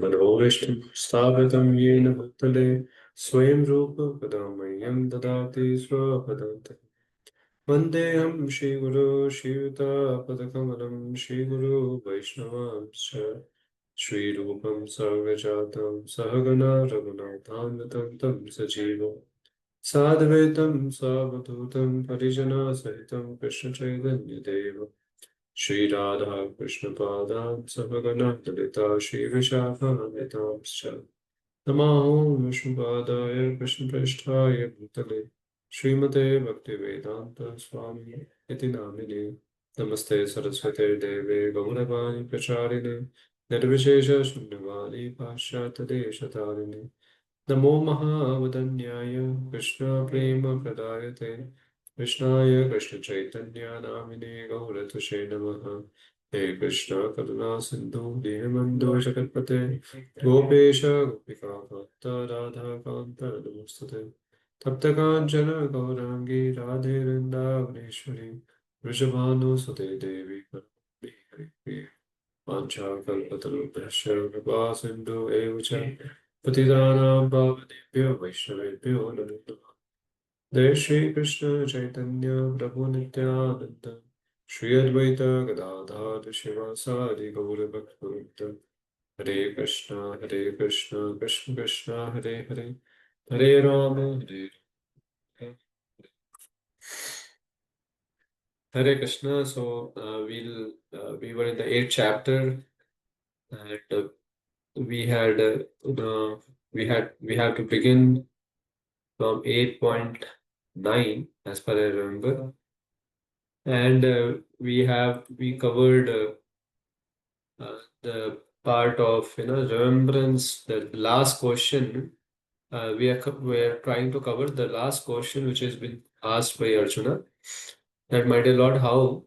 मनोविष्टं स्थापितं येन भूतले स्वयं रूपकदा मह्यं ददाति स्वपदान्त वन्देऽहं श्रीगुरो श्रीयुतापदकमलं श्रीगुरो वैष्णवांश्च श्रीरूपं सर्वजातं सहगणा रघुनाथान्वितं तं सजीवम् साद्वैतं सावधूतं परिजनसहितं कृष्णचैतन्यदेव श्रीराधा कृष्णपादां सहगणा ललिता श्रीविशाखान्वितांश्च नमाहो विष्णुपादाय कृष्णप्रेष्ठाय भूतले श्रीमते भक्तिवेदान्त स्वामी इति नामिने नमस्ते सरस्वते देवे गौरवाणी प्रचारिणे निर्विशेषशून्यवादी पाश्चात्यदेशतारिणे नमो महावदन्याय कृष्णप्रेमप्रदायते कृष्णाय कृष्णचैतन्यनामिने गौरतुषे नमः हे कृष्ण करुणा सिन्धु दीनबन्धो जगत्पते गोपेश गोपिकान्त राधाकान्त नमोऽस्तुते तप्तकाञ्चन गौराङ्गी राधे वृन्दावनेश्वरी वृषभानुसुते देवी करुणामयि हरिप्रिये वाञ्छाकल्पतरुभ्यश्च कृपा सिन्धु एव च पतितानां पावनेभ्यो वैष्णवेभ्यो नमो नमः जय श्री कृष्ण चैतन्य प्रभु नित्यानंद श्री अद्वैत गदाधर शिवासादि गौरभक्तवृंद हरे Krishna Krishna Krishna Hare Hare Hare Ram Hare Hare Krishna. So we were in the eighth chapter, and we had we have to begin from 8.9 as per I remember, and we covered the part of remembrance. The last question we are trying to cover the last question which has been asked by Arjuna. That, my dear Lord, how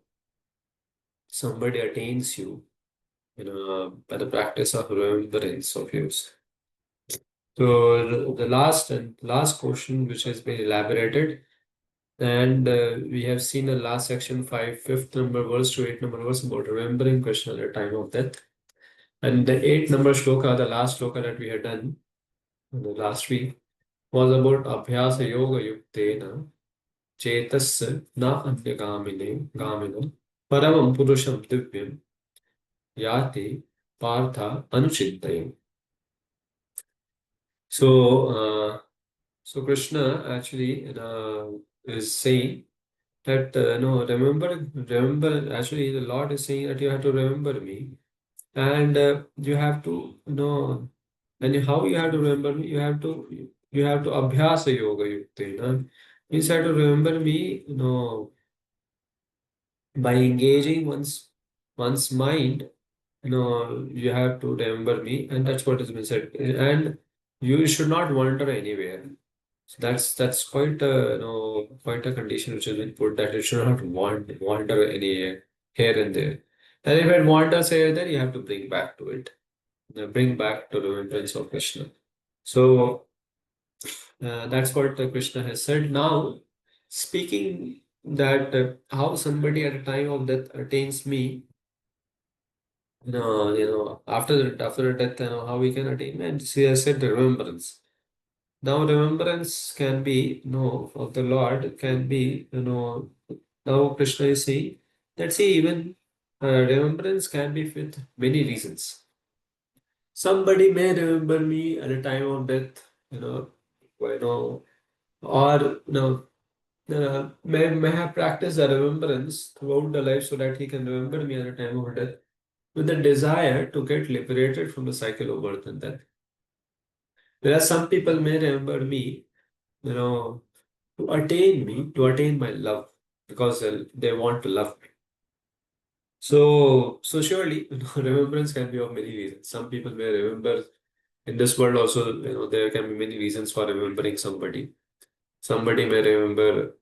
somebody attains you, by the practice of remembrance of yours. So the last question which has been elaborated, and we have seen the last section, fifth number verse to eighth number verse about remembering Krishna at the time of death. And the eighth number shloka, the last shloka that we had done in the last week, was about Abhyasa Yoga Yuktena Chetas Na Anya Gaminam Paramam Purusham Divyam Yati Partha Anuchintayam. So, so Krishna actually is saying that no, remember. Actually, the Lord is saying that you have to remember me, and you have to and how you have to remember me. You have to abhyasa yoga yuktena. Means you have to remember me, by engaging one's mind. You have to remember me, and that's what has been said. And you should not wander anywhere. So that's quite quite a condition which has been put, that it should not wander any here and there. And if it wanders here and there, you have to bring back to it. Bring back to remembrance of Krishna. So that's what Krishna has said. Now, speaking that how somebody at a time of death attains me, after the death, how we can attain, and she has said remembrance. Now, remembrance can be, of the Lord can be, now Krishna is saying that, see, even remembrance can be with many reasons. Somebody may remember me at a time of death, you know, or may have practiced the remembrance throughout the life so that he can remember me at the time of death with the desire to get liberated from the cycle of birth and death. Whereas some people may remember me, you know, to attain my love, because they want to love me. So surely, remembrance can be of many reasons. Some people may remember in this world also, there can be many reasons for remembering somebody. Somebody may remember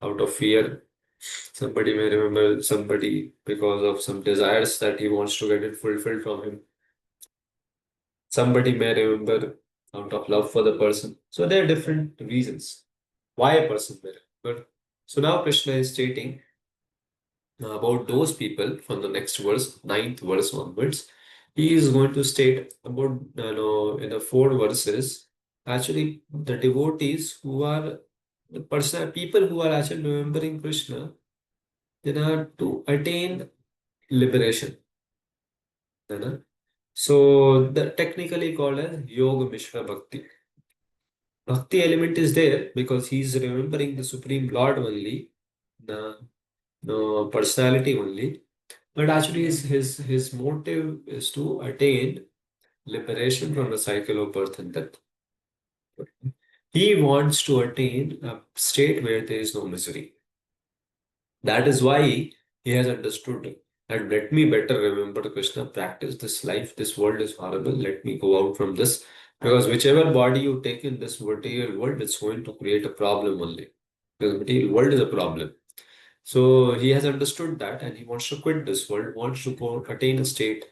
out of fear. Somebody may remember somebody because of some desires that he wants to get it fulfilled from him. Somebody may remember out of love for the person. So there are different reasons why a person may remember. So now Krishna is stating about those people from the next verse, ninth verse onwards. he is going to state about, in the four verses, actually the devotees who are the person, people who are actually remembering Krishna, to attain liberation. You know. So the technically called as Yoga Mishra Bhakti. Bhakti element is there because he is remembering the Supreme Lord only, the no personality only. But actually, his motive is to attain liberation from the cycle of birth and death. He wants to attain a state where there is no misery. That is why he has understood. And let me better remember Krishna, practice this life. This world is horrible. Let me go out from this. Because whichever body you take in this material world, it's going to create a problem only. Because material world is a problem. So he has understood that and he wants to quit this world, wants to go attain a state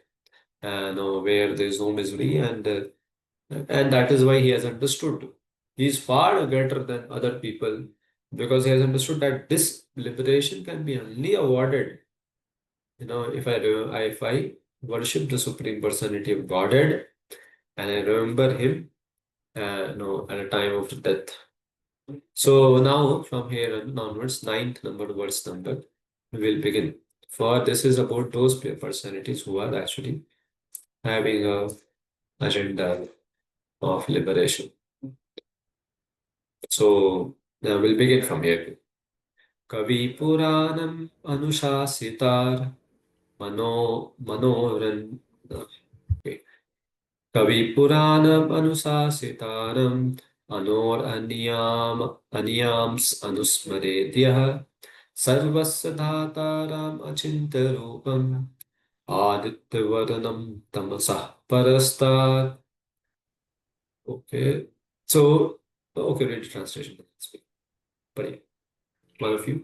where there is no misery, and that is why he has understood. He is far greater than other people because he has understood that this liberation can be only awarded, if I worship the Supreme Personality of Godhead and I remember him, at a time of death. So now from here onwards, ninth number verse number, we will begin. For this is about those personalities who are actually having a agenda of liberation. So now we'll begin from here. Kavi Puranam Anushasitar Manoran Kavi Puranam Anusasitanam Anor Aniyams Anusmaredyah Sarvasya Dhataram Achinta Rupam Adityavarnam Tamasah Parastat. Okay. So, okay, read the translation. But yeah, one of you.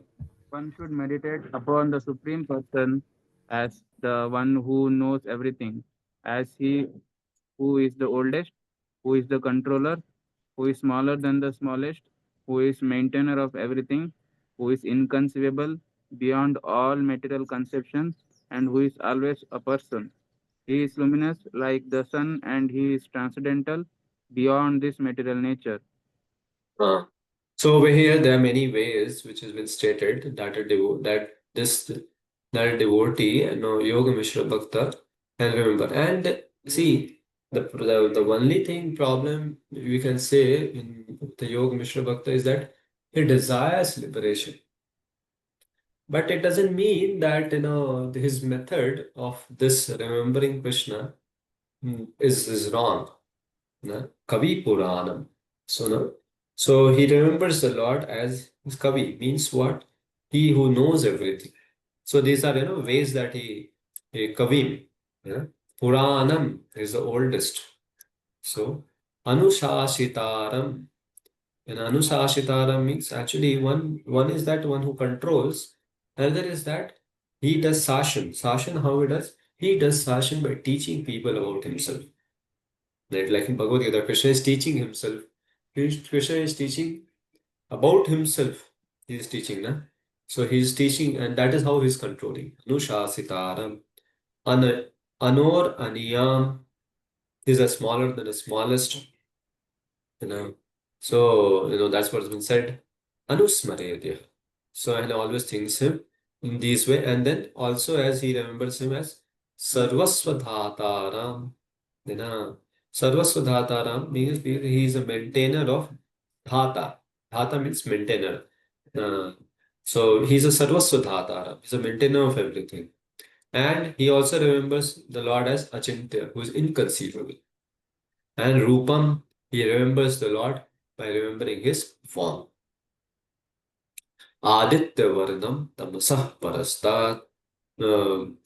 One should meditate upon the Supreme Person as the one who knows everything, as he who is the oldest, who is the controller, who is smaller than the smallest, who is maintainer of everything, who is inconceivable beyond all material conceptions, and who is always a person. He is luminous like the sun, and he is transcendental beyond this material nature. Uh, so over here, there are many ways which has been stated that that a devotee and Yoga Mishra Bhakta can remember. And see, the only thing problem we can say in the Yoga Mishra Bhakta is that he desires liberation. But it doesn't mean that his method of this remembering Krishna is wrong. No? Kavi Puranam. So no. So he remembers the Lord as his Kavi means what? He who knows everything. So these are ways that he Kavim. Yeah? Puranam is the oldest. So Anushasitaram. And Anusashitaram means actually one is that one who controls, another is that he does sashan. Sashan, how he does? He does sashan by teaching people about himself. Right? Like in Bhagavad Gita, Krishna is teaching himself. Krishna is teaching about himself. He is teaching, na? So he is teaching, and that is how he is controlling. Anushasitaram. An Anor Aniyam. These are smaller than the smallest. You know. So, that's what's been said. Anusmaredya. So, and always thinks him in this way. And then also as he remembers him as Sarvaswadhataram. Then, Sarvaswadhataram means he is a maintainer of Dhata. Dhata means maintainer. Uh, so, he's a Sarvaswadhataram. He's a maintainer of everything. And he also remembers the Lord as Achintya, who is inconceivable. And Rupam, he remembers the Lord by remembering his form. Aditya Varnam Tamasah Parastat.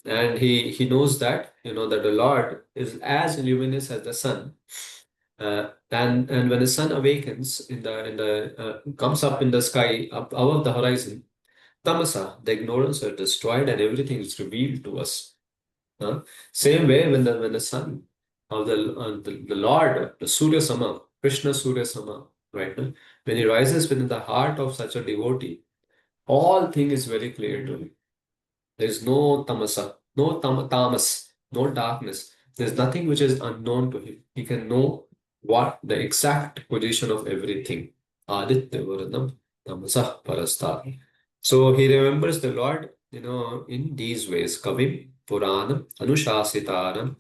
And he knows that, that the Lord is as luminous as the sun. And when the sun awakens comes up in the sky, up above the horizon, Tamasa, the ignorance are destroyed and everything is revealed to us. Huh? Same way when the sun of the Lord, the Surya Sama, Krishna Surya Sama, right? When he rises within the heart of such a devotee, all thing is very clear to him. There is no tamasa, no tamas, no darkness. There's nothing which is unknown to him. He can know what the exact position of everything. Aditya Varanam Tamasah Parastar. So he remembers the Lord, in these ways. Kavim, Puranam, Anushasitaram,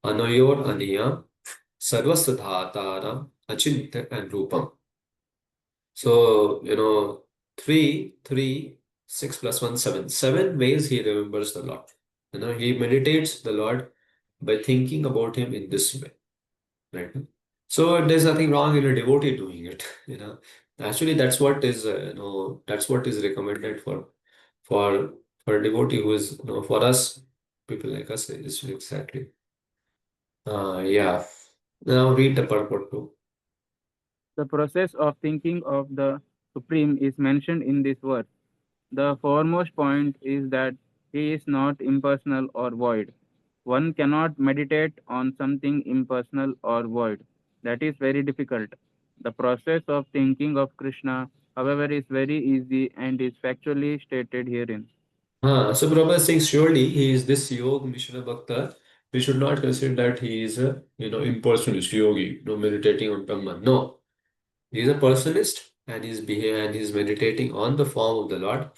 Anayor Aniyam, Sarvasthataram, Achintya and Rupam. So, 6 plus 1, 7. 7 ways he remembers the Lord. He meditates the Lord by thinking about him in this way, right? So there's nothing wrong in a devotee doing it, Actually, that's what is recommended for for a devotee who is, for us, people like us, is exactly. Yeah. Now read the purport too. The process of thinking of the Supreme is mentioned in this verse. The foremost point is that he is not impersonal or void. One cannot meditate on something impersonal or void. That is very difficult. The process of thinking of Krishna, however, is very easy and is factually stated herein. So Prabhupada is saying surely he is this Yog Mishra Bhakta. We should not consider that he is a impersonalist yogi, meditating on Brahman. No, he is a personalist and he's meditating on the form of the Lord.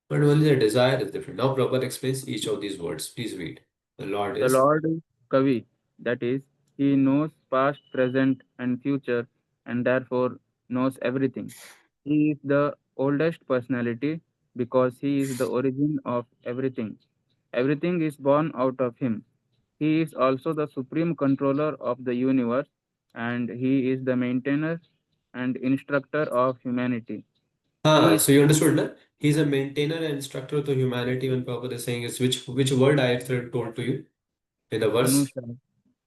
But only the desire is different. Now Prabhupada explains each of these words. Please read. The Lord The is. Lord is Kavi, that is, he knows past, present, and future, and therefore knows everything. He is the oldest personality because he is the origin of everything. Everything is born out of him. He is also the supreme controller of the universe, and he is the maintainer and instructor of humanity. He is So you understood, na? He's a maintainer and instructor to humanity when Prabhupada is saying is which word I have told to you in the verse? Anusha.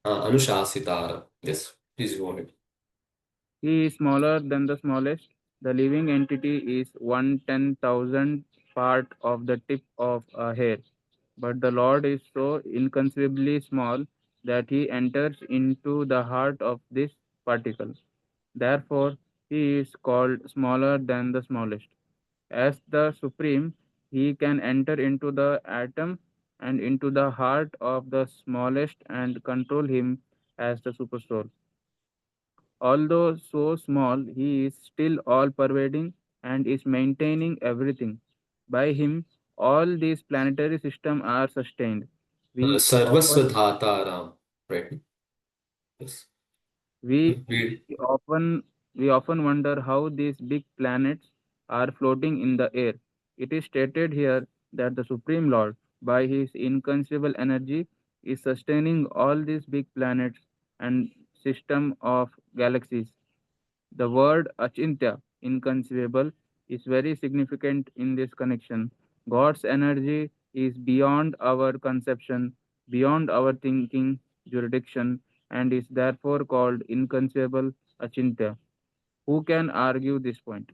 Anushasitara. Yes, please go ahead. He is smaller than the smallest. The living entity is 1/10,000th part of the tip of a hair. But the Lord is so inconceivably small that he enters into the heart of this particle. Therefore, he is called smaller than the smallest. As the Supreme, he can enter into the atom and into the heart of the smallest and control him as the Supersoul. Although so small, he is still all pervading and is maintaining everything. By him, all these planetary systems are sustained. We Sarvasva often Dhataram. Right. Yes. we We, often we often wonder how these big planets are floating in the air. It is stated here that the Supreme Lord, by his inconceivable energy, is sustaining all these big planets and system of galaxies. The word achintya, inconceivable, is very significant in this connection. God's energy is beyond our conception, beyond our thinking jurisdiction, and is therefore called inconceivable achintya. Who can argue this point?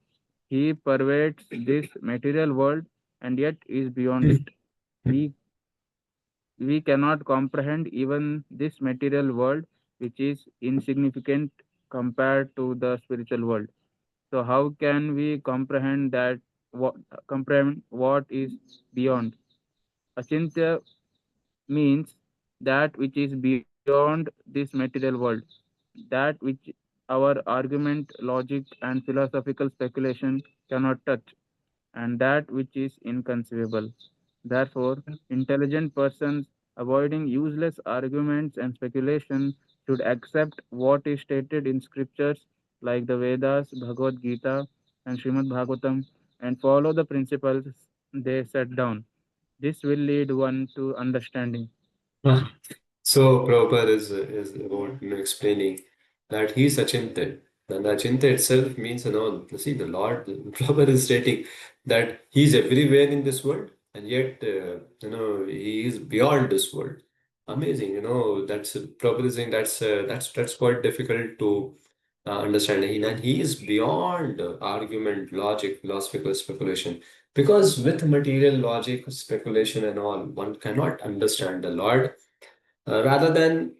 He pervades this material world and yet is beyond it. We we cannot comprehend even this material world, which is insignificant compared to the spiritual world. So how can we what comprehend what is beyond? Achintya means that which is beyond this material world, that which our argument, logic, and philosophical speculation cannot touch, and that which is inconceivable. Therefore, intelligent persons avoiding useless arguments and speculation should accept what is stated in scriptures like the Vedas, Bhagavad Gita, and Srimad Bhagavatam and follow the principles they set down. This will lead one to understanding. Ah. So Prabhupada is about explaining that he is Achintya. And Achintya itself means, see, the Lord, Prabhupada is stating that he is everywhere in this world and yet, he is beyond this world. Amazing, that's Prabhupada is saying that's quite difficult to understand. And he is beyond argument, logic, philosophical speculation. Because with material logic, speculation, and all, one cannot understand the Lord rather than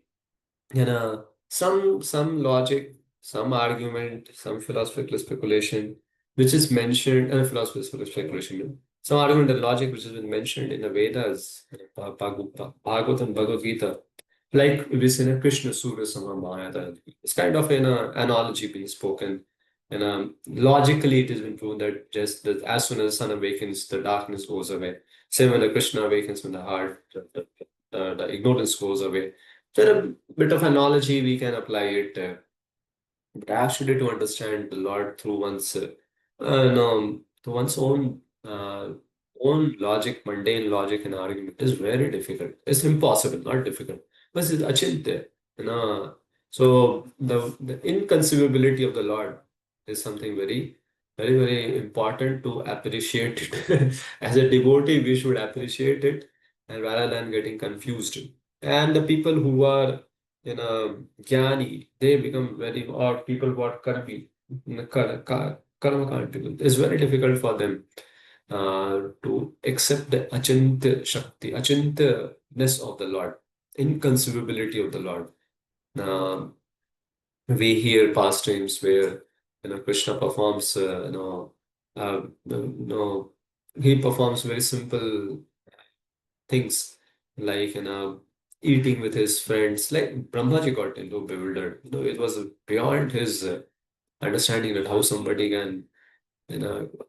some logic, some argument, some philosophical speculation, which is mentioned, philosophical speculation, some argument and logic which has been mentioned in the Vedas, Bhagavad and Bhagavad Gita. Like we say in Krishna Surya Samamaya, it's kind of an analogy being spoken. And logically, it has been proven that just that as soon as the sun awakens, the darkness goes away. Same when the Krishna awakens from the heart, the ignorance goes away. So, a bit of analogy we can apply it. But actually, to understand the Lord through no, through one's own logic, mundane logic and argument is very difficult. It's impossible, not difficult. But it's achintya. So the inconceivability of the Lord is something very important to appreciate it. As a devotee, we should appreciate it, and rather than getting confused. And the people who are jnani, they become very, or people who are karmi, karma can't people. It's very difficult for them to accept the achintya shakti, achintyaness of the Lord, inconceivability of the Lord. Um, we hear pastimes where Krishna performs, he performs very simple things like eating with his friends. Like Brahmaji got into bewildered. It was beyond his understanding that how somebody can,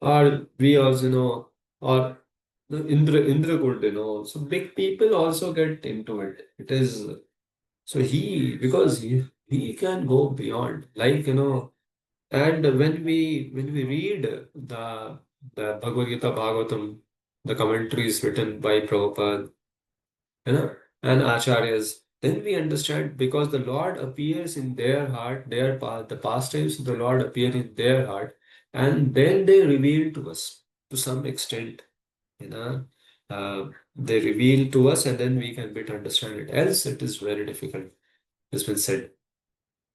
or we also or Indra could, so big people also get into it. It is so because he can go beyond, like and when we read the Bhagavad Gita Bhagavatam, the commentaries written by Prabhupada, you know, and acharyas, then we understand because the Lord appears in their heart, the pastimes of the Lord appear in their heart, and then they reveal to us to some extent, you know, they reveal to us, and then we can bit understand it. Else, it is very difficult. It's been said.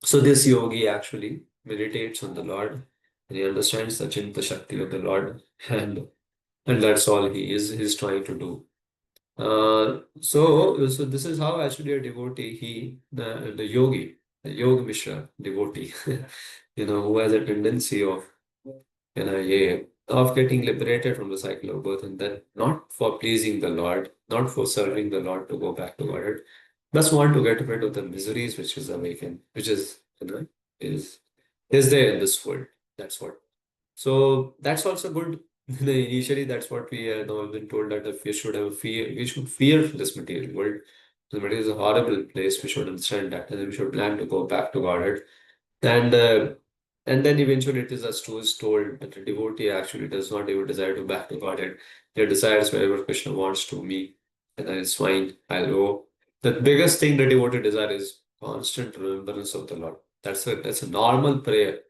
So this yogi actually meditates on the Lord, and he understands the Chinta Shakti of the Lord, and that's all he's trying to do. So this is how actually a devotee, the yogi, the yoga mishra devotee, who has a tendency of, yeah, of getting liberated from the cycle of birth, and then not for pleasing the Lord, not for serving the Lord to go back to Godhead, just want to get rid of the miseries which is awakened, which is, is is there in this world. That's what. So that's also good. Initially, that's what we have been told that if we should have fear, we should fear this material world. The material is a horrible place. We should understand that, and then we should plan to go back to Godhead. And and then eventually, it is as true is told that a devotee actually does not even desire to back to Godhead. He desires wherever Krishna wants to me, and that is fine. I'll go. The biggest thing the devotee desire is constant remembrance of the Lord. That's a normal prayer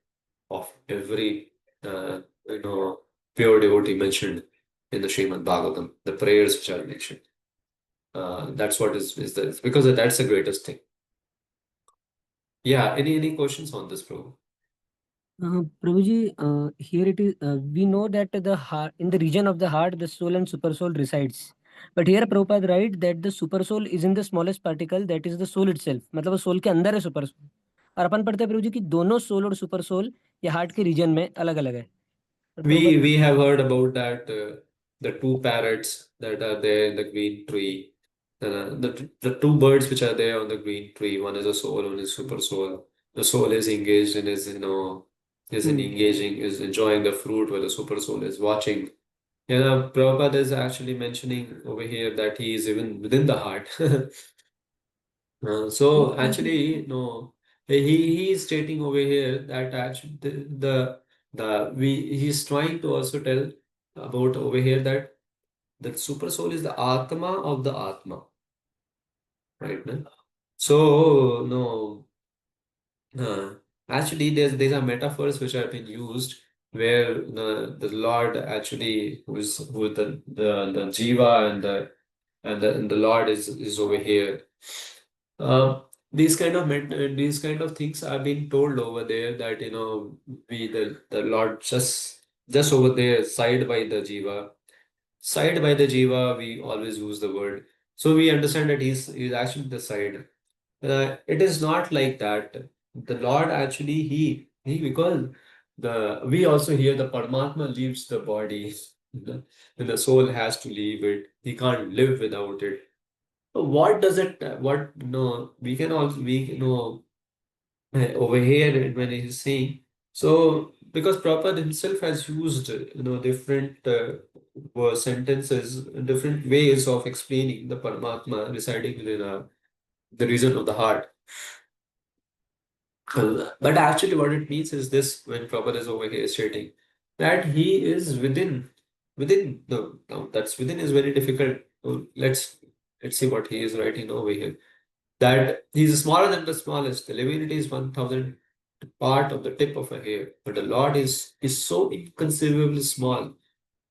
of every uh, you know pure devotee mentioned in the Srimad Bhagavatam, the prayers which are mentioned. That's what is the because that's the greatest thing. Yeah. Any questions on this, bro? Prabhuji, here it is. We know that the heart, in the region of the heart, the soul and super soul resides. But here Prabhupada write that the super soul is in the smallest particle, that is the soul itself. मतलब वो soul के अंदर है super soul. और अपन पढ़ते हैं प्रभु जी कि दोनों soul और super soul ये heart के region में अलग अलग है. और We Prabhupada we have heard about that the two parrots that are there in the green tree. The two birds which are there on the green tree. One is a soul, one is super soul. The soul is engaged and is enjoying the fruit, while the super soul is watching. Prabhupada is actually mentioning over here that he is even within the heart. So actually, no, he is stating over here that actually the we he's trying to also tell about over here that the super soul is the Atma of the Atma, right? No? So no, uh, actually these are metaphors which have been used where the Lord actually who the Jiva and the Lord is over here. Uh, these kind of things are being told over there that we the Lord just over there side by the Jiva we always use the word, so we understand that he's actually the side. It is not like that. The Lord actually he because the we also hear the Paramatma leaves the body, and the soul has to leave it. He can't live without it. What does it, what, no, we can also, over here when he's saying, so because Prabhupada himself has used, different sentences, different ways of explaining the Paramatma residing within the region of the heart. But actually, what it means is this: when Prabhupada is over here stating that he is within, no, no, that's within is very difficult. So let's see what he is writing over here. That he's smaller than the smallest. The divinity is 1,000 part of the tip of a hair, but the Lord is so inconceivably small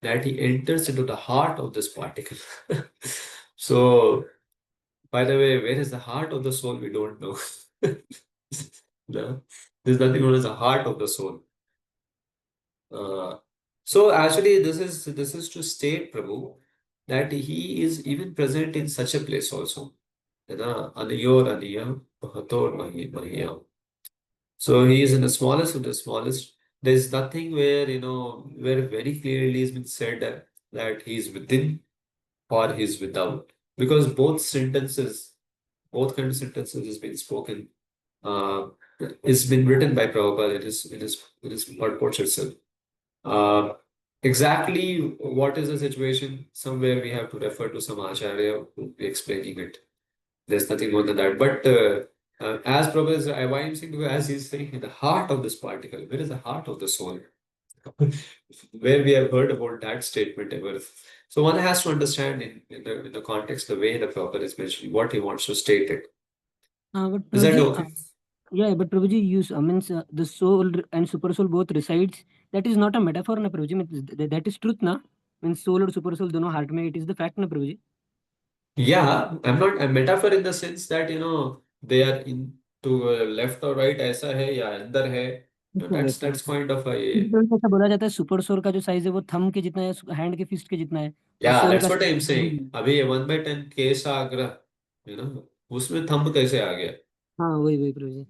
that he enters into the heart of this particle. So, by the way, where is the heart of the soul? We don't know. No, there's nothing known as the heart of the soul. Uh, so actually, this is to state, Prabhu, that he is even present in such a place also. है ना? अनयोर अनियम बहतोर महियम. So he is in the smallest of the smallest. There's nothing where, where very clearly has been said that he is within or he is without. Because both kinds of sentences has been spoken, uh, it's been written by Prabhupada in his purports itself. Uh, exactly what is the situation? Somewhere we have to refer to some Acharya who will be explaining it. There's nothing more than that. But as Professor, why I'm saying, because as he's saying, in the heart of this particle, where is the heart of the soul? Where we have heard about that statement ever. So one has to understand in the context, the way the Prabhupada is mentioning, what he wants to state it. But Is that Prabhuji, okay? yeah, but Prabhuji, means the soul and super soul both resides. That is not a metaphor, na Prabhuji. Means that is truth, na. Means soul or super soul dono heart mein. It is the fact, na Prabhuji. Yeah, I'm not a metaphor in the sense that, they are in to left or right, ऐसा है या अंदर है. अच्छा वैसा. That's kind of a. तो ऐसा बोला जाता है सुपर सोल का जो साइज है वो थंब के जितना है, हैंड के फिस्ट के जितना है, और Yeah, सोल that's का what I'm size- saying. अभी ये 1/10 केस आग्रह, उसमें थंब कैसे आ गया? हाँ वही वही प्रभु.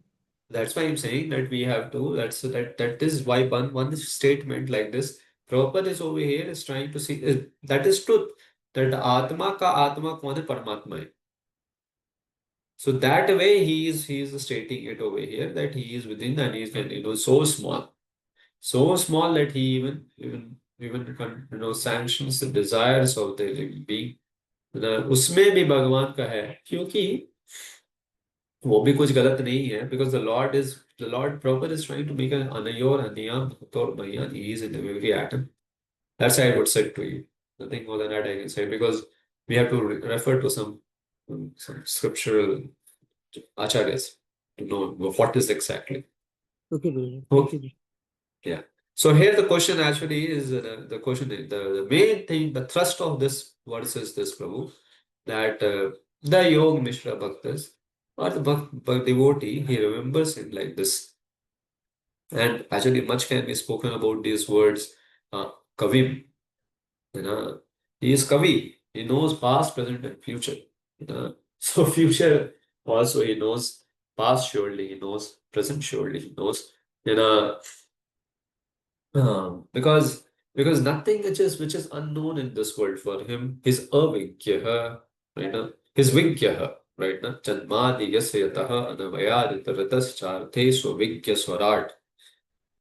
That's why I'm saying that we have to. That is why one statement like this, Prabhupada is over here is trying to see that is truth. That आत्मा का आत्मा कौन है? परमात्मा है. So that way he is stating it over here that he is within and he is, so small that he even sanctions the desires of the living being. उसमें भी भगवान का है, क्योंकि वो भी कुछ गलत नहीं है, because the Lord proper is trying to make an anayor aniyam bhator mayan, he is in the very atom. That's how I would say to you. Nothing more than that I can say, because we have to refer to some scriptural acharyas to know what is exactly. Okay Prabhu, Oh, thank you. yeah. So here the question actually is, the question is the main thing, the thrust of this verse is this, Prabhu, that the Yog Mishra Bhaktas or the devotee, he remembers him like this. And actually, much can be spoken about these words. Kavim, he is Kavi. He knows past, present, and future. So future also he knows, past surely he knows, present surely he knows. You know, because nothing which is unknown in this world for him is avigyah, right? His vigyah, right? Janmadi yasayatah anavayaditaratascharthe svavigya swarat.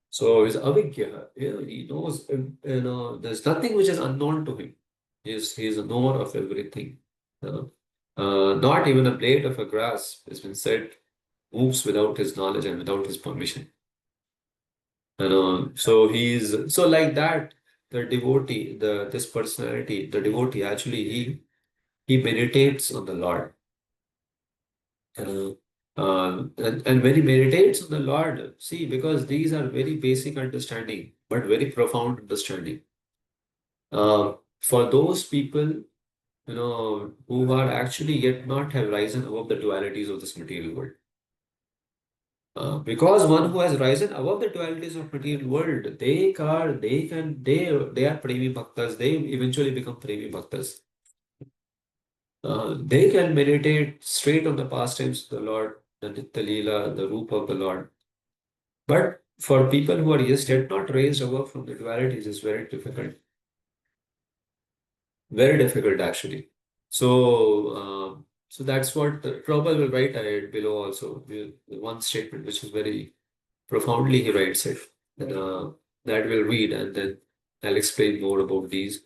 So he's avigyah. He knows, there's nothing which is unknown to him. He's a knower of everything. Not even a blade of a grass, has been said, moves without his knowledge and without his permission. So like that, the devotee, this personality, the devotee actually he meditates on the Lord. And when he meditates on the Lord, see, because these are very basic understanding, but very profound understanding. For those people, who are actually yet not have risen above the dualities of this material world. Because one who has risen above the dualities of material world, they are premi bhaktas. They eventually become premi bhaktas. They can meditate straight on the pastimes of the Lord, the Nitya Leela, the Roop of the Lord. But for people who are yet not raised above from the dualities, it's very difficult. Very difficult actually. So, So that's what Prabhupada will write below also. One statement which is very profoundly he writes it. And that we'll read and then I'll explain more about the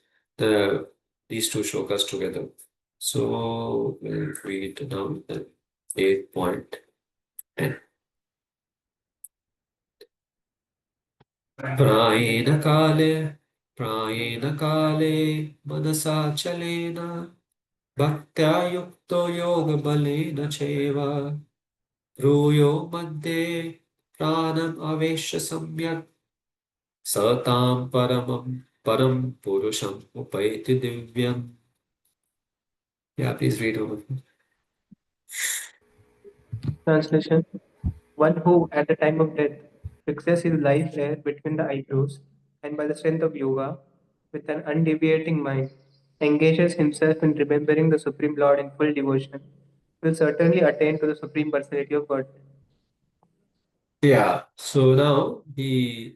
these two shlokas together. So we'll read now the 8.10. प्रायेण काले प्रायेण काले मनसा चलेन भक्त्या युक्तो योगबलेन चैव भ्रूयो मध्ये प्राणम् आवेश्य सम्यक् सतां परं पुरुषम् उपैति दिव्यम्. Yeah, please read over. Translation: one who, at the time of death, fixes his life there between the eyebrows, and by the strength of yoga, with an undeviating mind, engages himself in remembering the Supreme Lord in full devotion, will certainly attain to the Supreme Personality of God. Yeah, so now it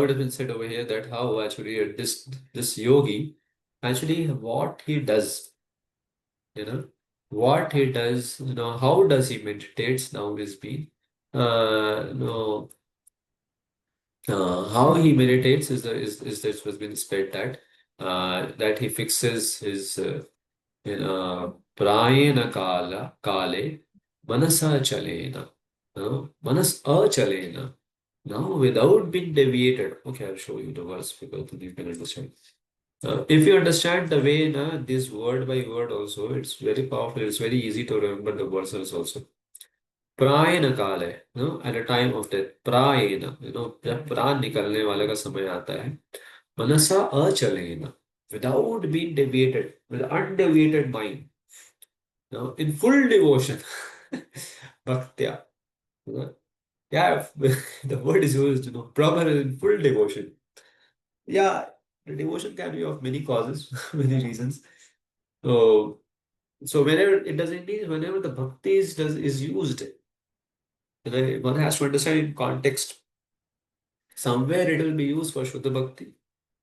has been said over here that how actually this yogi actually what he does, you know, what he does, how does he meditates now is being no how he meditates is this was been said that he fixes his prayena kale manasa chalena, manas achalena. Now, without being deviated, okay, I'll show you the verse because then you can understand. If you understand the way, this word by word also, it's very powerful. It's very easy to remember the verses also. Prayena kale, at a time of death, prayena, जब प्राण निकलने वाले का समय आता है, मनसा achalena, without being deviated, with undeviated mind, in full devotion, bhaktya. Yeah, the word is used, proper in full devotion. Yeah, the devotion can be of many causes, many reasons. So, whenever it doesn't mean whenever the bhakti is used, one has to understand in context. Somewhere it will be used for Shuddha Bhakti,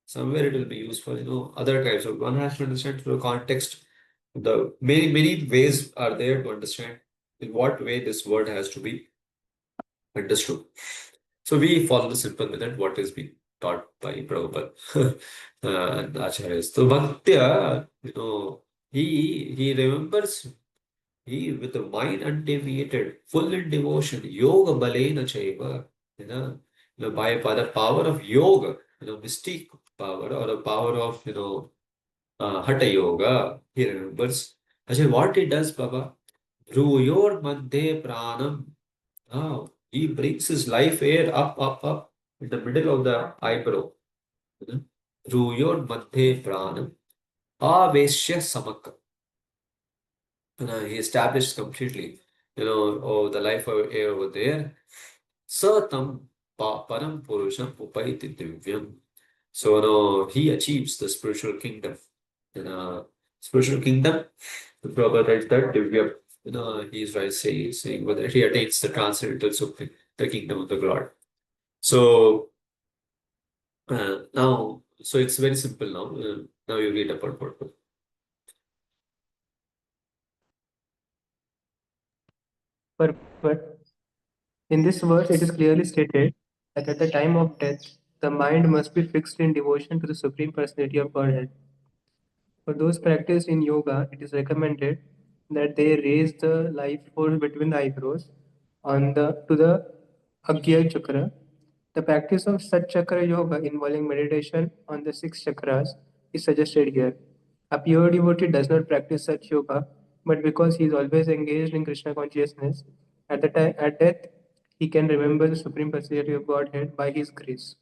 somewhere it will be used for other types of. One has to understand the context. The many ways are there to understand in what way this word has to be understood. So we follow the simple method, what is being taught by Prabhupada and Acharyas. So Bhaktya, he remembers, he with the mind undeviated, full in devotion, yoga balena chaiva, by the power of yoga, mystic power or the power of, hatha yoga, he remembers. Actually, what he does, Baba, Dhruyor Madhe Pranam. Now, he brings his life air up in the middle of the eyebrow. Through your Madhe Pranam, Aveshya Samak. He established completely, the life air over there. Satam Param Purusham Upaiti Divyam. So, he achieves the spiritual kingdom. Spiritual kingdom, the Prabhupada writes that Divya, he's right saying whether he attains the transcendental supreme, the kingdom of the Lord. So so it's very simple now. Now you read about what. But in this verse, it is clearly stated that at the time of death, the mind must be fixed in devotion to the Supreme Personality of Godhead. For those practiced in yoga, it is recommended that they raise the life force between the eyebrows on the to the Agya chakra. The practice of Sat Chakra Yoga involving meditation on the six chakras is suggested here. A pure devotee does not practice such yoga, but because he is always engaged in Krishna consciousness, at death he can remember the Supreme Personality of Godhead by his grace.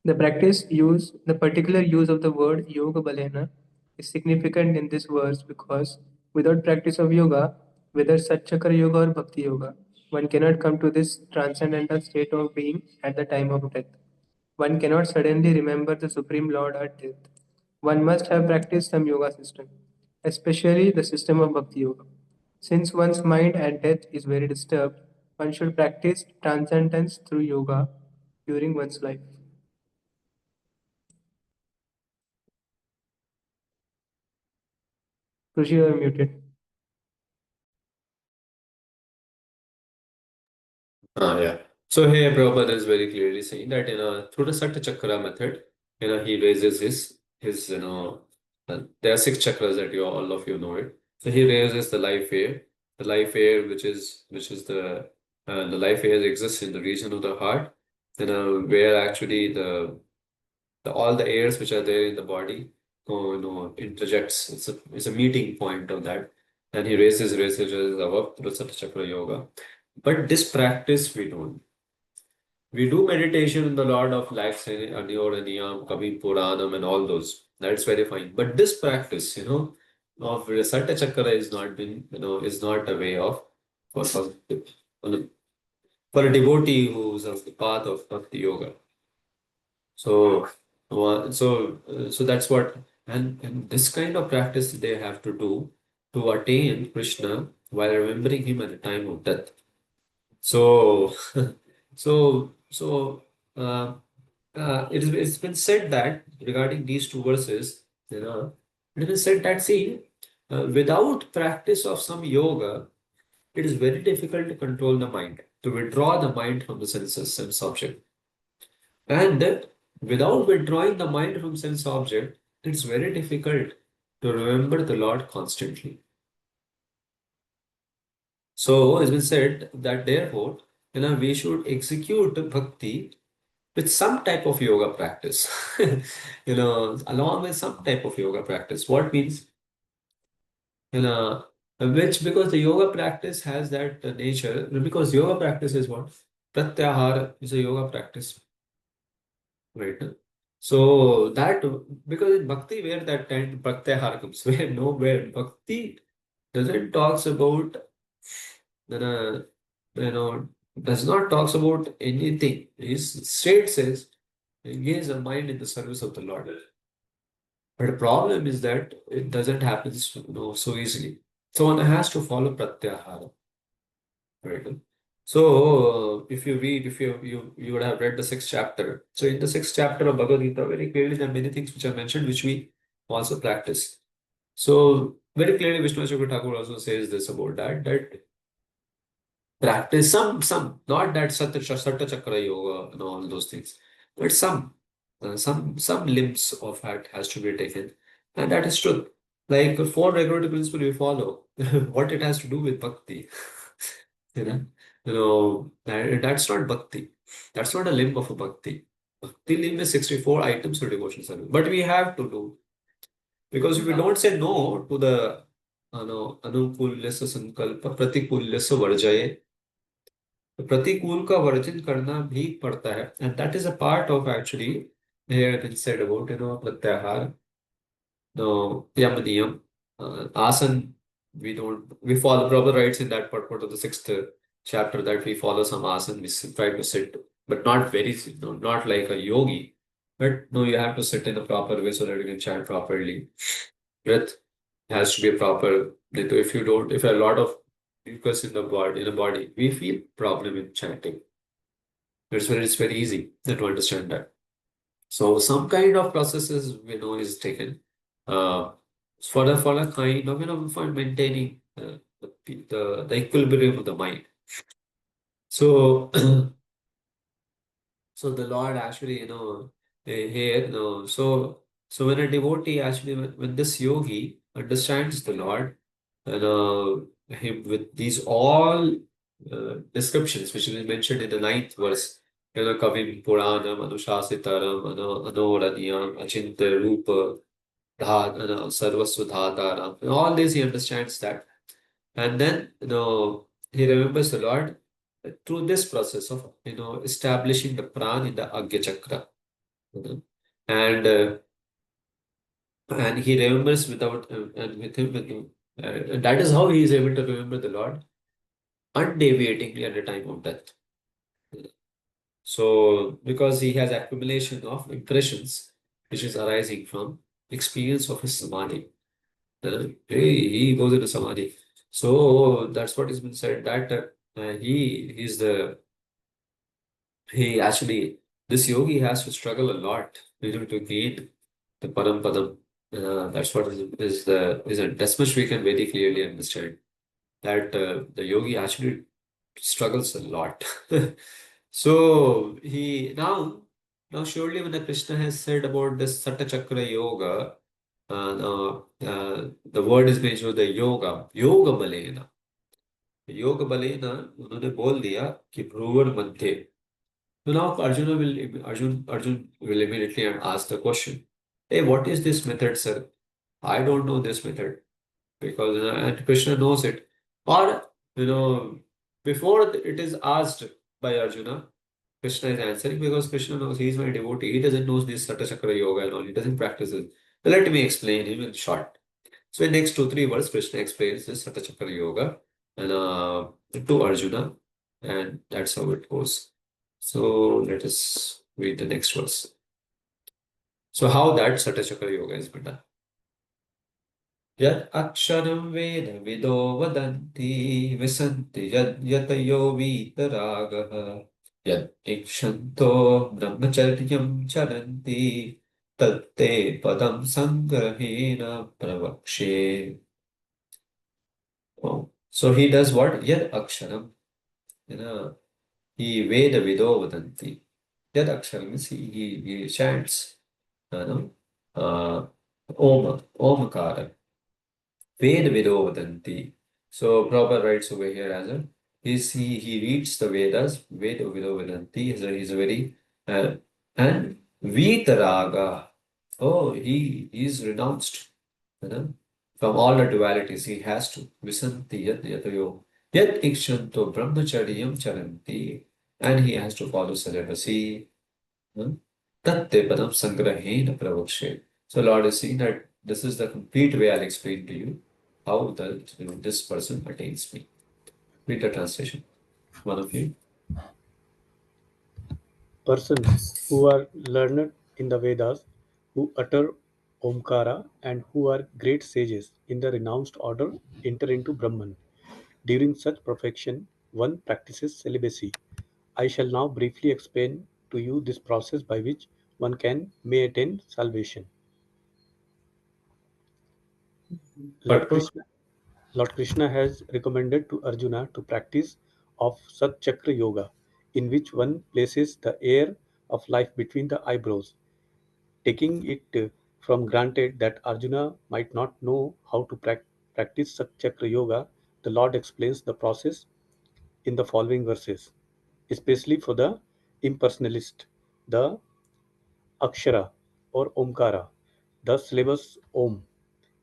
The particular use of the word yoga balena is significant in this verse because without practice of yoga, whether Satchakra yoga or Bhakti yoga, one cannot come to this transcendental state of being at the time of death. One cannot suddenly remember the Supreme Lord at death. One must have practiced some yoga system, especially the system of Bhakti yoga. Since one's mind at death is very disturbed, one should practice transcendence through yoga during one's life. Krushi, you are muted. Yeah. So here Prabhupada is very clearly saying that through the Satta Chakra method, he raises his there are six chakras that you all of you know it. So he raises the life air which is the life air exists in the region of the heart, where actually the all the airs which are there in the body interjects. It's a meeting point of that, and he raises above through Satta Chakra yoga. But this practice we don't. We do meditation in the Lord of Life, Anyor, Niyam, Kavi, Puranam, and all those. That's very fine. But this practice, of Satta Chakra is not been, is not a way of for, for a devotee who's of the path of Bhakti Yoga. So, so that's what, and this kind of practice they have to do to attain Krishna while remembering him at the time of death. So, so uh, it's been said that regarding these two verses, it has been said that see, without practice of some yoga, it is very difficult to control the mind, to withdraw the mind from the senses, sense object, and that without withdrawing the mind from sense object, it's very difficult to remember the Lord constantly. So it's been said that therefore, we should execute bhakti with some type of yoga practice, along with some type of yoga practice. What means, which because the yoga practice has that nature, because yoga practice is what? Pratyahara is a yoga practice, right? So that because in bhakti where that kind pratyahara comes, where bhakti doesn't talks about the does not talks about anything. He straight says engage the mind in the service of the Lord. But the problem is that it doesn't happen so easily. So one has to follow pratyahara. Right? So if you would have read the sixth chapter. So in the sixth chapter of Bhagavad Gita, very clearly there are many things which are mentioned which we also practice. So very clearly Vishnu Chakra Thakur also says this about that practice some not that Satta Chakra yoga and all those things, but some limbs of that has to be taken, and that is truth. Like four regulative principle we follow, what it has to do with bhakti, you know, that's not bhakti. That's not a limb of a bhakti. Bhakti limb is 64 items of devotion service, but we have to do because if we don't say no to the anukulyasya sankalpa pratikulyasya varjaye. तो प्रतिकूल का version करना भी पड़ता है and that is a part of actually here been said about pratyahar no yamaniyam asan we follow proper rights in that part of the sixth chapter that we follow some asan try to sit but not very not like a yogi but no you have to sit in a proper way so that you can chant properly breath has to be proper. If you don't, if a lot of mucus in the body, we feel problem in chanting. It's very easy to understand that. So some kind of processes is taken uh, for a kind of for maintaining the equilibrium of the mind. So so the Lord actually here so when a devotee actually when this yogi understands the Lord and him with these all descriptions which is mentioned in the ninth verse, Kavim Puranam, Anushasitaram, Anoranyam, Achintya Rupa, Sarvasva Dhataram. And all this he understands that. And then, he remembers the Lord through this process of, establishing the Pran in the Agya Chakra. You know. And and he remembers without and with him and that is how he is able to remember the Lord undeviatingly at the time of death. So because he has accumulation of impressions which is arising from experience of his samadhi. He goes into samadhi. So that's what has been said that he is the he actually this yogi has to struggle a lot to gain the parampadam, That's what is that's much we can very clearly understand that the yogi actually struggles a lot. So he now surely when the Krishna has said about this Satta Chakra Yoga, the word is mentioned the yoga balena. योग Baleno उन्होंने बोल दिया कि भ्रुवर मध्य. So now Arjun will immediately ask the question, hey, what is this method, sir? I don't know this method because and Krishna knows it. Or before it is asked by Arjuna, Krishna is answering because Krishna knows he is my devotee. He doesn't know this Sata Chakra Yoga and all. He doesn't practice it. Let me explain him in short. So in next 2-3 verses, Krishna explains this Sata Chakra Yoga and to Arjuna, and that's how it goes. So let us read the next verse. So how that Sata Chakra Yoga is been done. Yad aksharam veda vido vadanti visanti yad yatayo vitaragaha yad ikshanto brahmacharyam charanti tatte padam sangrahena pravakshe. Oh. So he does what? Yad aksharam. He veda vido vadanti. Yad aksharam means he chants. Uh, Om Ved Vedo Vadanti. So Prabhupada writes over here as a he reads the Vedas, Ved Vedo Vadanti. He's a very and Vitaraga. Oh, he is renounced, you know, from all the dualities. He has to Visanti Yat Yatayo Yat Ikshanto Brahmacharyam Charanti, and he has to follow celibacy. Tatte Padam Sangrahena Pravakshe. So Lord is saying that this is the complete way I'll explain to you how this person attains me. Read the translation. One of you. Persons who are learned in the Vedas, who utter Omkara, and who are great sages in the renounced order enter into Brahman. During such perfection, one practices celibacy. I shall now briefly explain to you this process by which one may attain salvation. Lord Purport. Krishna, Lord Krishna has recommended to Arjuna to practice of Sat Chakra Yoga, in which one places the air of life between the eyebrows. Taking it from granted that Arjuna might not know how to practice Sat Chakra Yoga, the Lord explains the process in the following verses, especially for the impersonalist. The Akshara or Omkara, the syllabus Om,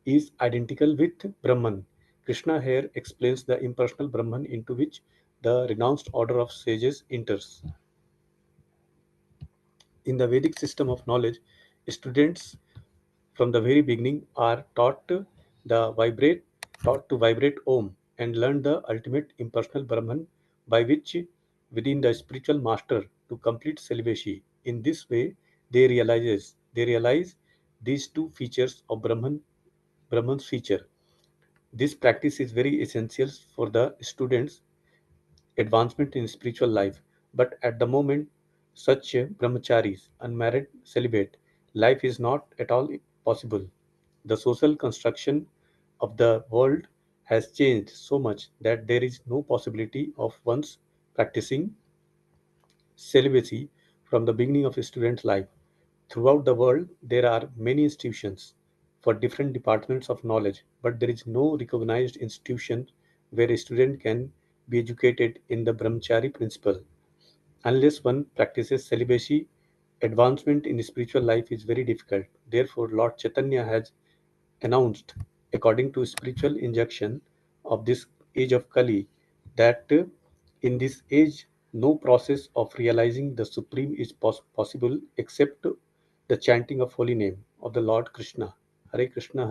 is identical with Brahman. Krishna here explains the impersonal Brahman into which the renounced order of sages enters. In the Vedic system of knowledge, students from the very beginning are taught to vibrate Om and learn the ultimate impersonal Brahman by which within the spiritual master to complete celibacy. In this way, they realize these two features of Brahman's feature. This practice is very essential for the students' advancement in spiritual life. But at the moment, such brahmacharis, unmarried, celibate, life is not at all possible. The social construction of the world has changed so much that there is no possibility of one's practicing celibacy from the beginning of a student's life. Throughout the world, there are many institutions for different departments of knowledge, but there is no recognized institution where a student can be educated in the brahmachari principle. Unless one practices celibacy, advancement in spiritual life is very difficult. Therefore, Lord Chaitanya has announced, according to spiritual injunction of this age of Kali, that in this age no process of realizing the Supreme is possible except the chanting of holy name of the Lord Krishna. Hare Krishna,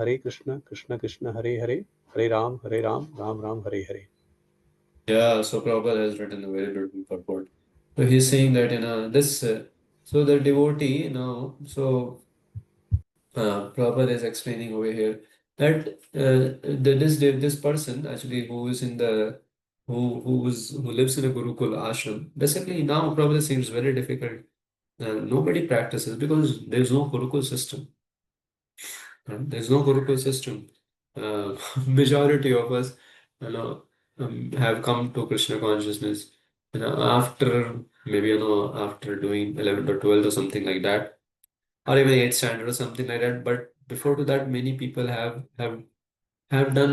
Krishna Krishna, Hare Hare, Hare Ram, Ram Ram, Hare Hare. Yeah, so Prabhupada has written a very beautiful purport. So he's saying that this so the devotee Prabhupada is explaining over here that this person actually who lives in a Gurukul ashram. Basically, now Prabhupada seems very difficult. Nobody practices because there's no Gurukul system. There's no Gurukul system. Majority of us, have come to Krishna consciousness, after maybe, after doing 11th or 12th or something like that, or even 8th standard or something like that. But before to that, many people have done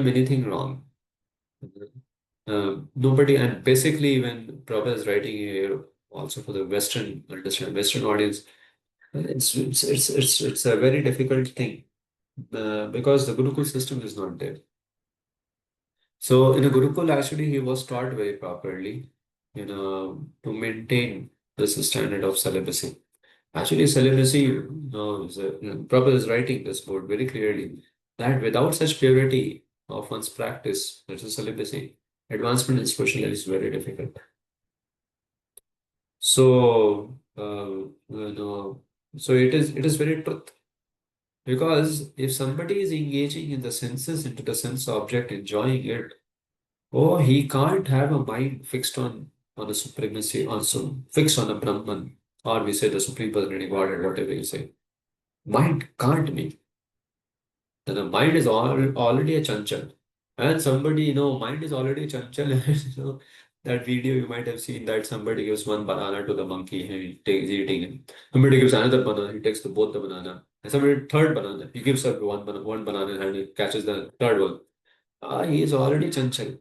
many things wrong. Nobody, and basically, when Prabhupada is writing here, also for the Western audience, it's a very difficult thing, because the Gurukul system is not there. So in a Gurukul, actually, he was taught very properly, to maintain this standard of celibacy. Actually, celibacy, Prabhupada is writing this board very clearly that without such purity of one's practice, that is celibacy, advancement in spiritual life is very difficult. So, so it is very truth. Because if somebody is engaging in the senses into the sense object, enjoying it, oh, he can't have a mind fixed on a supremacy, also fixed on a Brahman, or we say the Supreme Personality Godhead, whatever you say. Mind can't be. Then the mind is already a chanchal. And somebody, mind is already a chanchal. That video you might have seen that somebody gives one banana to the monkey and he takes eating it. Somebody gives another banana, he takes both the banana. And somebody third banana, he gives her one banana and he catches the third one. He is already chanchal.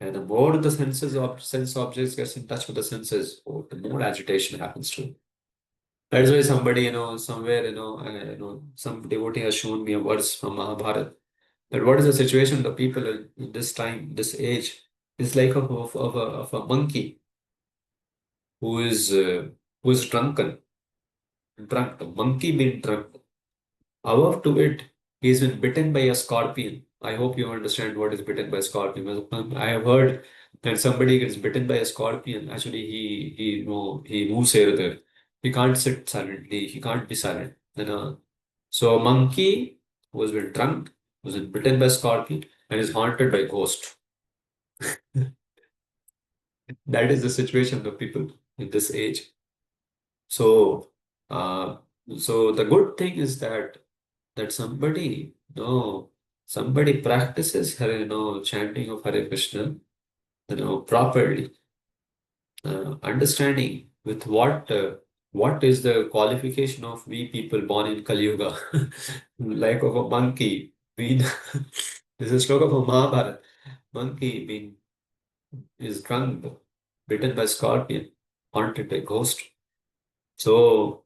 And the more the sense objects gets in touch with the senses, the more agitation happens to him. That is why somebody, somewhere, some devotee has shown me a verse from Mahabharata. That what is the situation of the people in this time, this age, is like of a monkey who is drunk. The monkey being drunk. Above to it, he's been bitten by a scorpion. I hope you understand what is bitten by a scorpion. Because I have heard that somebody gets bitten by a scorpion. Actually, he moves here or there. He can't sit silently. He can't be silent. So a monkey who has been drunk, was been bitten by a scorpion, and is haunted by ghost. That is the situation of people in this age. So, uh, so the good thing is that somebody practices Hare, chanting of Hare Krishna, properly, understanding with what is the qualification of we people born in Kali Yuga, like of a monkey being. This is sloka from Mahabharata. Monkey being is drunk, bitten by scorpion, haunted by ghost. So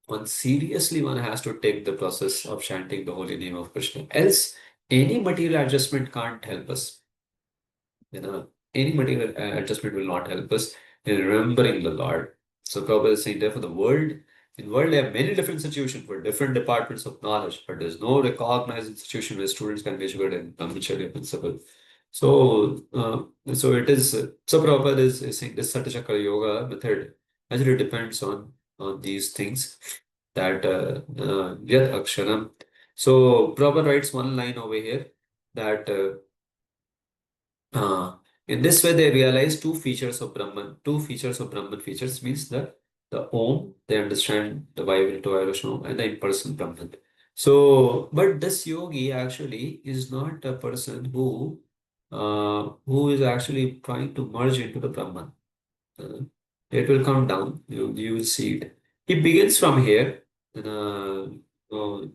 one has to take the process of chanting the holy name of Krishna. Else, any material adjustment can't help us. Any material adjustment will not help us in remembering the Lord. So Prabhupada is saying, therefore, in the world, there are many different institutions for different departments of knowledge, but there's no recognized institution where students can be educated in brahmacharya principle. So it is. So Prabhupada is saying this Satachakra Yoga method actually depends on these things that Yat Aksharam. So Prabhupada writes one line over here that. In this way, they realize two features of Brahman. Two features of Brahman features means the Om, they understand the Bible to Vairasham, and the impersonal Brahman. So, but this yogi actually is not a person who is actually trying to merge into the Brahman. Uh, it will come down. You will see it. He begins from here. Uh, uh,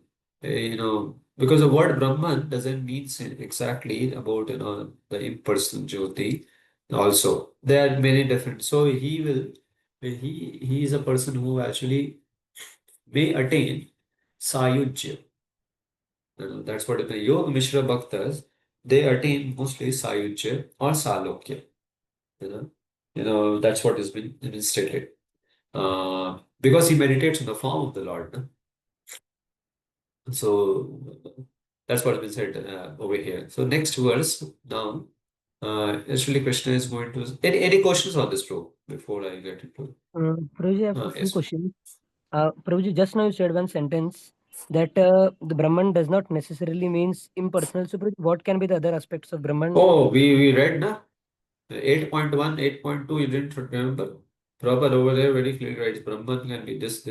because the word Brahman doesn't mean exactly about the impersonal Jyoti. Also, there are many different. So he is a person who actually may attain Sayujya. That's what the Yoga Mishra Bhaktas, they attain mostly Sayujya or Salokya. You know, that's what has been stated. Because he meditates in the form of the Lord. No? So that's what has been said over here. So next verse now, actually Krishna is going to. Any questions on this, bro? Before I get into. Prabhuji, I have a few Yes. questions. Prabhuji, just now you said one sentence that the Brahman does not necessarily means impersonal. So, Prabhuji, what can be the other aspects of Brahman? Oh, we read na 8.1, 8.2. You didn't remember? Prabhupada over there very clearly writes Brahman can be this,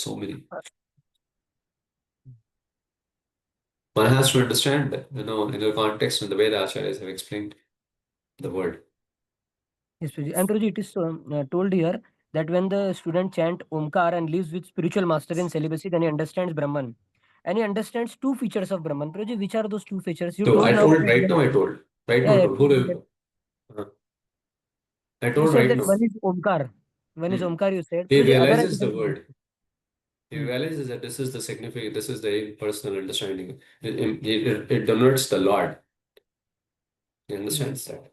so many. One has to understand, in the context and the way the acharyas have explained the word. Yes, Prabhuji. And Prabhuji, it is told here that when the student chant Omkar and lives with spiritual master in celibacy, then he understands Brahman. And he understands two features of Brahman. Prabhuji, which are those two features? You So told I now. told right now, I told. Right now, Yeah, I yeah. told. Uh, I You told said right that now. one is Omkar. One is Hmm. Omkar, you said. He Prabhuji, other realizes the identity. word. He realizes that this is the significant, this is the impersonal understanding. It denotes the Lord. He understands that.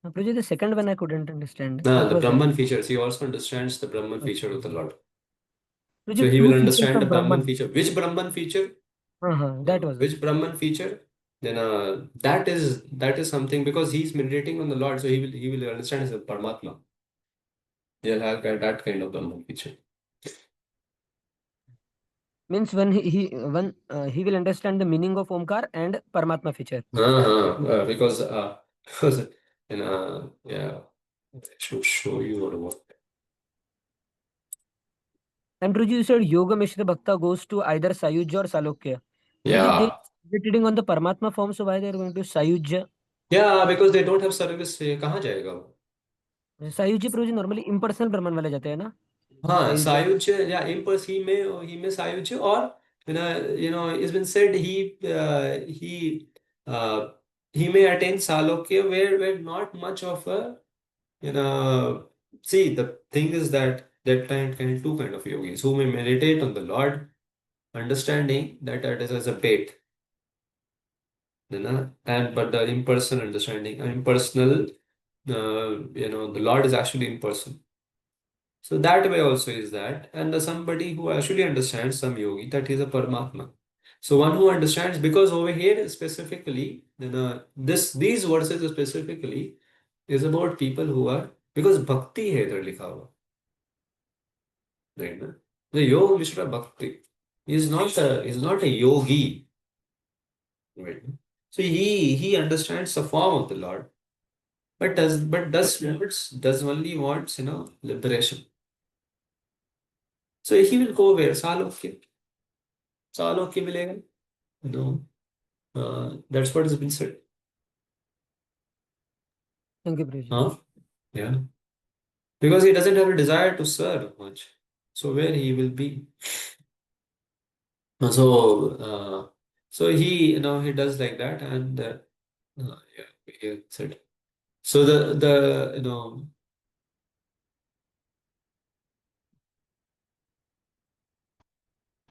Prabhuji, the second one I couldn't understand. Now, What the was that? Brahman features, he also understands the Brahman feature of the Okay. Lord. So Prabhuji, he will two features understand the of Brahman Brahman. feature. Which Brahman feature? That was it. Which Brahman feature? Then that is something, because he's meditating on the Lord, so he will understand as a Paramatma. He'll have that kind of Brahman feature. Means when he will understand the meaning of Omkar and Paramatma feature. Because yeah, I should show you what. And Prabhuji, you said Yoga Mishra Bhakta goes to either Sayujya or Salokya. Prabhuji, they Yeah, meditating on the Paramatma form, so why they are going to Sayujya? yeah, because they don't have service. कहाँ जाएगा वो? Sayujya Prabhuji normally impersonal Brahman वाले जाते हैं ना? हाँ, Sayujya. सायुज्य, yeah, impulse he may सायुज्य, or it's been said uh, he may attain salokya where not much of a see, the thing is that kind two kind of yogis who may meditate on the Lord, understanding that it is as a bait, and but the impersonal understanding, impersonal, the Lord is actually impersonal. So that way also is that, and somebody who actually understands, some yogi, that he is a Paramatma. So one who understands, because over here specifically, these verses specifically is about people who are, because bhakti है इधर लिखा हुआ, right? ना? The Yoga Mishra Bhakti is not a yogi, right? So he understands the form of the Lord, but does only wants liberation. So he will go where Salokya मिलेगा, no, that's what has been said. Thank you, Prabhuji. Huh? Yeah, because he doesn't have a desire to serve much. So where he will be? So he does like that, and yeah, yeah, said. So the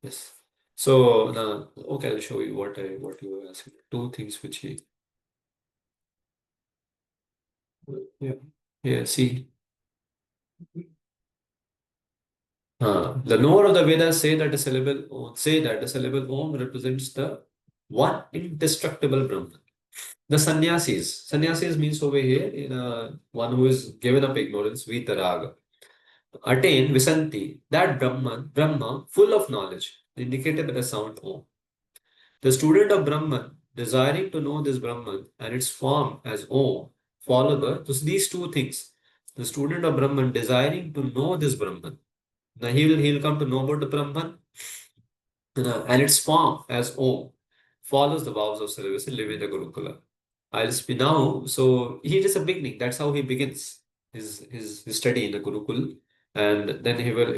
yes. So now, okay, I'll show you what you were asking. Two things which he, yeah, yeah. See, the knower of the Vedas say that the syllable Om represents the one indestructible Brahman. The sannyasis means over here one who is given up ignorance, vitaraga, attain visanti, that Brahma full of knowledge, indicated by the sound Om. The student of Brahman, desiring to know this Brahman and its form as Om, follow so these two things. The student of Brahman desiring to know this Brahman. Now he'll come to know about the Brahman and its form as Om, follows the vows of celibacy, live in the Gurukula. I'll speak now. So he is a beginning. That's how he begins his study in the Gurukul, and then he will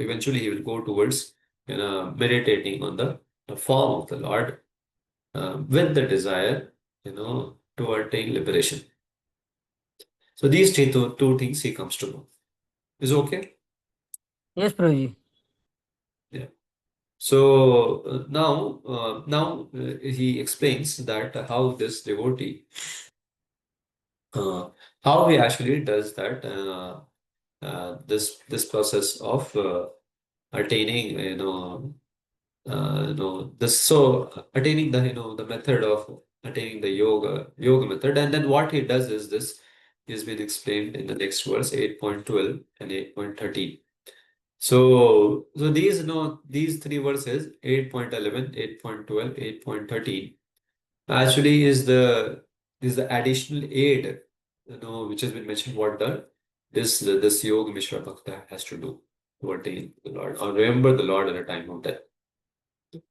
go towards meditating on the form of the Lord with the desire to attain liberation. So these two things he comes to know. Is okay? Yes, Prabhuji. Yeah. So now he explains that how this devotee, uh, how he actually does that, this process of attaining, this, so attaining the method of attaining the yoga method, and then what he does is this is been explained in the next verse 8.12 and 8.13. So these three verses, 8.11, 8.12, 8.13, actually is the additional aid, which has been mentioned, what this Yoga Mishra Bhakta has to do to attain the Lord or remember the Lord at a time of death.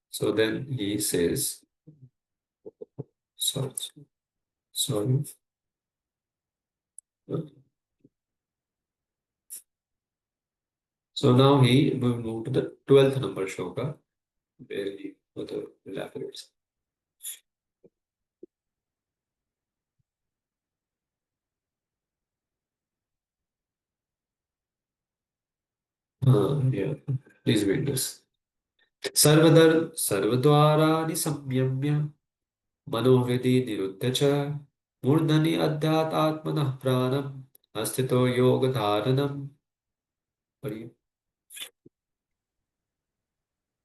So then he says, Sorry. Sorry. So now he will move to the 12th number shloka, where he further elaborates. Yeah, please read this. सर्वद्वाराणि संयम्य मनोहृदि निरुद्य च मूर्धनि अध्यात्मनः प्राणम् अस्थितो योगधारणम्. पढ़िए.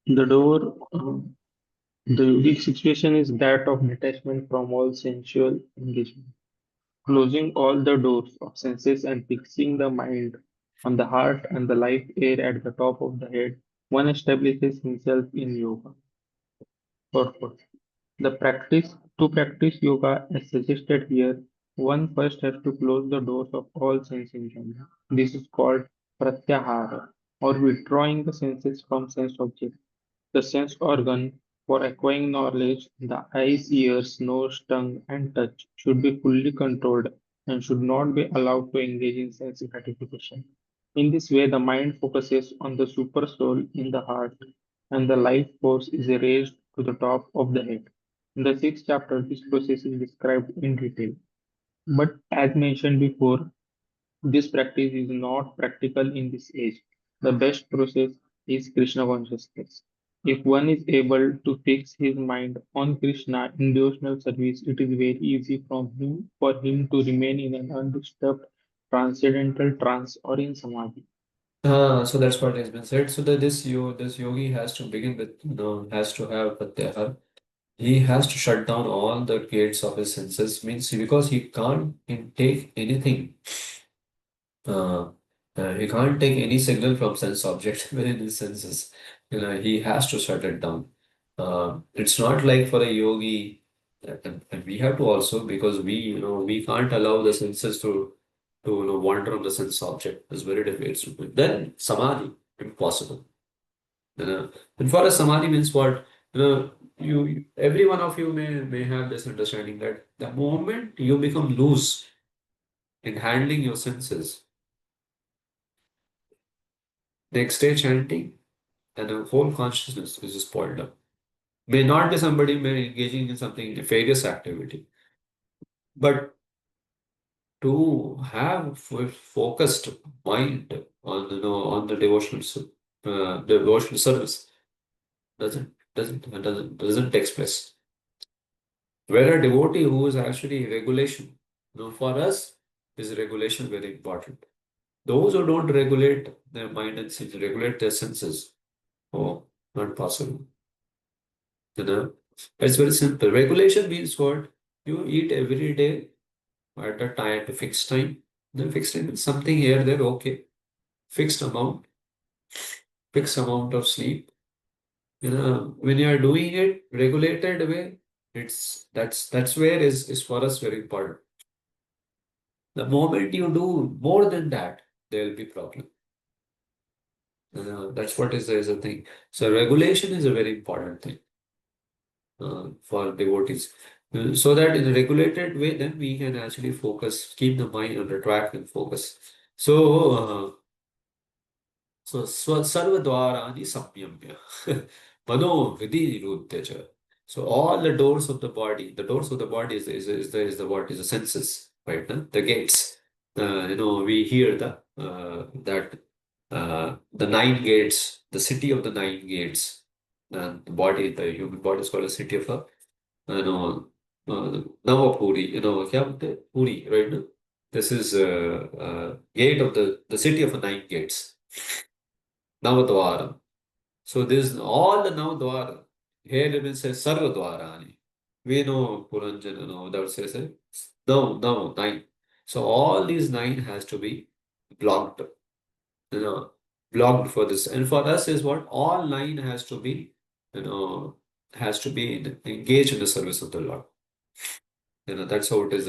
The door, the yogic situation is that of detachment from all sensual engagement, closing all the doors of senses and fixing the mind on the heart and the life air at the top of the head. One establishes himself in yoga. Purpose. The practice to practice yoga as suggested here, one first has to close the doors of all sense enjoyment. This is called pratyahara, or withdrawing the senses from sense objects. The sense organ for acquiring knowledge, the eyes, ears, nose, tongue, and touch, should be fully controlled and should not be allowed to engage in sense gratification. In this way, the mind focuses on the super soul in the heart, and the life force is raised to the top of the head. In the sixth chapter, this process is described in detail. But as mentioned before, this practice is not practical in this age. The best process is Krishna consciousness. If one is able to fix his mind on Krishna in devotional service, it is very easy for him to remain in an undisturbed transcendental trance or in samadhi. So that's what has been said. So that this yogi has to begin with, has to have pratyahara. He has to shut down all the gates of his senses. Means because he can't intake anything. Uh, he can't take any signal from sense object within his senses. He has to shut it down. It's not like for a yogi, and we have to also, because we can't allow the senses to wander on the sense object. It's very difficult. Then samadhi, impossible. And for a samadhi means what? Every one of you may have this understanding that the moment you become loose in handling your senses, next day chanting and the whole consciousness is spoiled up. May not be somebody may engaging in something nefarious activity, but to have focused mind on on the devotional service doesn't take place. Where a devotee who is actually regulation, for us is regulation very important. Those who don't regulate their mind and senses, regulate their senses, oh, not possible. You know, it's very simple. Regulation means what? You eat every day at a time, a fixed time. Then fixed time is something here, there, okay. Fixed amount, fixed amount of sleep. When you are doing it regulated way, that's where is for us very important. The moment you do more than that, there will be problem. That's what is a thing. So regulation is a very important thing for devotees. So that in a regulated way, then we can actually focus, keep the mind on the track and focus. So sarvadvarani samyamya. Mano vidhi niruddhya. So all the doors of the body, the doors of the body is the what is the senses, right? The gates. We hear the nine gates, the city of the nine gates, and the human body is called a city of Navapuri. क्या बोलते हैं? Puri, right? No? This is gate of the city of nine gates. Navadwaram. So this all the Navadwara. Here it will say Sarvadwarani. We know Puranjan, that says no, nine. So all these nine has to be blocked, you know, blocked for this. And for us is what? All nine has to be, has to be engaged in the service of the Lord. That's how it is.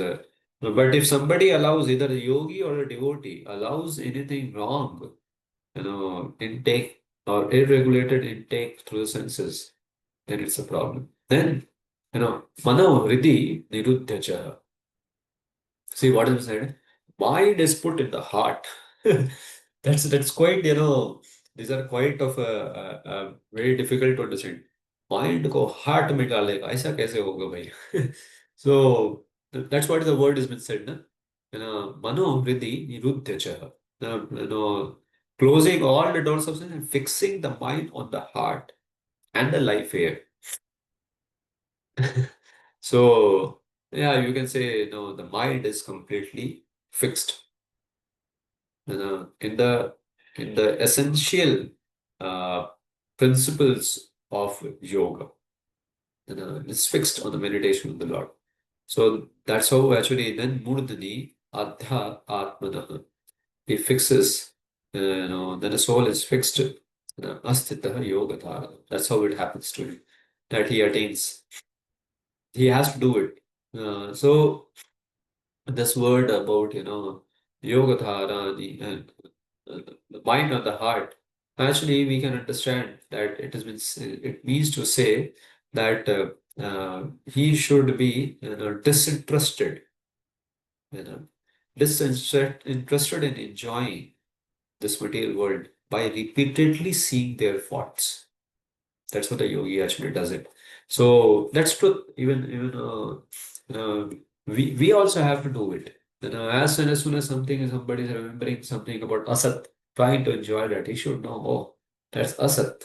But if somebody allows, either a yogi or a devotee allows anything wrong, intake or irregulated intake through the senses, then it's a problem. Then Mano Hridi Niruddhacha. See what is said? Mind is put in the heart. That's quite, these are quite of a very difficult to understand. Mind को heart में डालेगा ऐसा कैसे होगा भाई? So that's what the word has been said, na? Mano vriddhi niruddhacha. Closing all the doors of sin and fixing the mind on the heart and the life air. So yeah, you can say the mind is completely fixed. In the essential uh, principles of yoga, it's fixed on the meditation of the Lord. So that's how actually then Murdani Adha Atmanaha. He fixes, then the soul is fixed. Astitaha Yoga Dharana. That's how it happens to him. That he attains. He has to do it. So this word about, Yoga Dharani and the mind or the heart, actually we can understand that it means to say that he should be disinterested, you know, disinterested in enjoying this material world by repeatedly seeing their faults. That's what the yogi actually does it. So that's truth. We also have to do it. As soon as somebody is remembering something about asat, trying to enjoy that, he should know, oh, that's asat.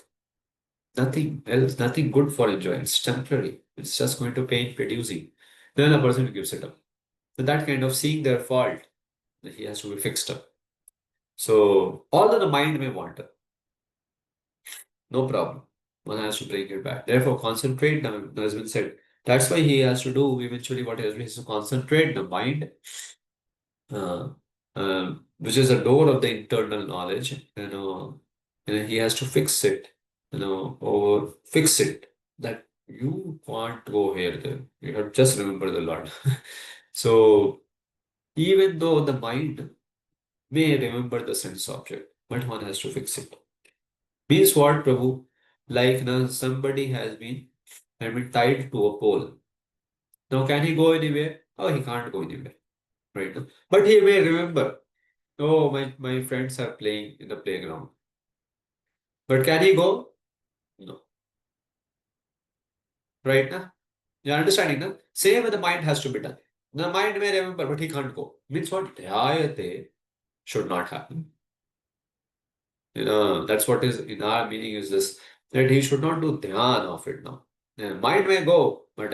Nothing else, nothing good for enjoying. It's temporary. It's just going to pain producing. Then the person gives it up. So that kind of seeing their fault, he has to be fixed up. So although the mind may wander, no problem. One has to bring it back. Therefore, concentrate, now, has been said. That's why he has to do eventually what he has to concentrate the mind, uh, which is a door of the internal knowledge. He has to fix it, or fix it that you can't go here, there. You have to just remember the Lord. So, even though the mind may remember the sense object, but one has to fix it. Means what, Prabhu? Like now somebody has been tied to a pole. Now can he go anywhere? Oh, he can't go anywhere. Right? But he may remember, oh, my friends are playing in the playground. But can he go? No. Right? Now? You're understanding now? Same with the mind has to be done. The mind may remember, but he can't go. Means what? Dhyayate should not happen. That's what is in our meaning is this, that he should not do dhyan of it now. Mind may go, but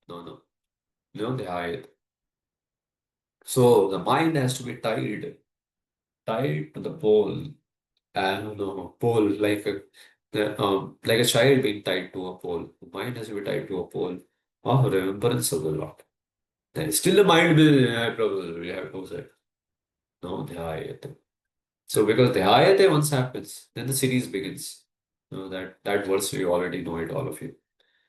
no, no. Dhyayate. So the mind has to be tied to the pole, and pole like a child being tied to a pole. The mind has to be tied to a pole of remembrance of the Lord. Then still the mind will probably have to say, no, dhyayate. So because dhyayate once happens, then the series begins. That verse we already know it, all of you.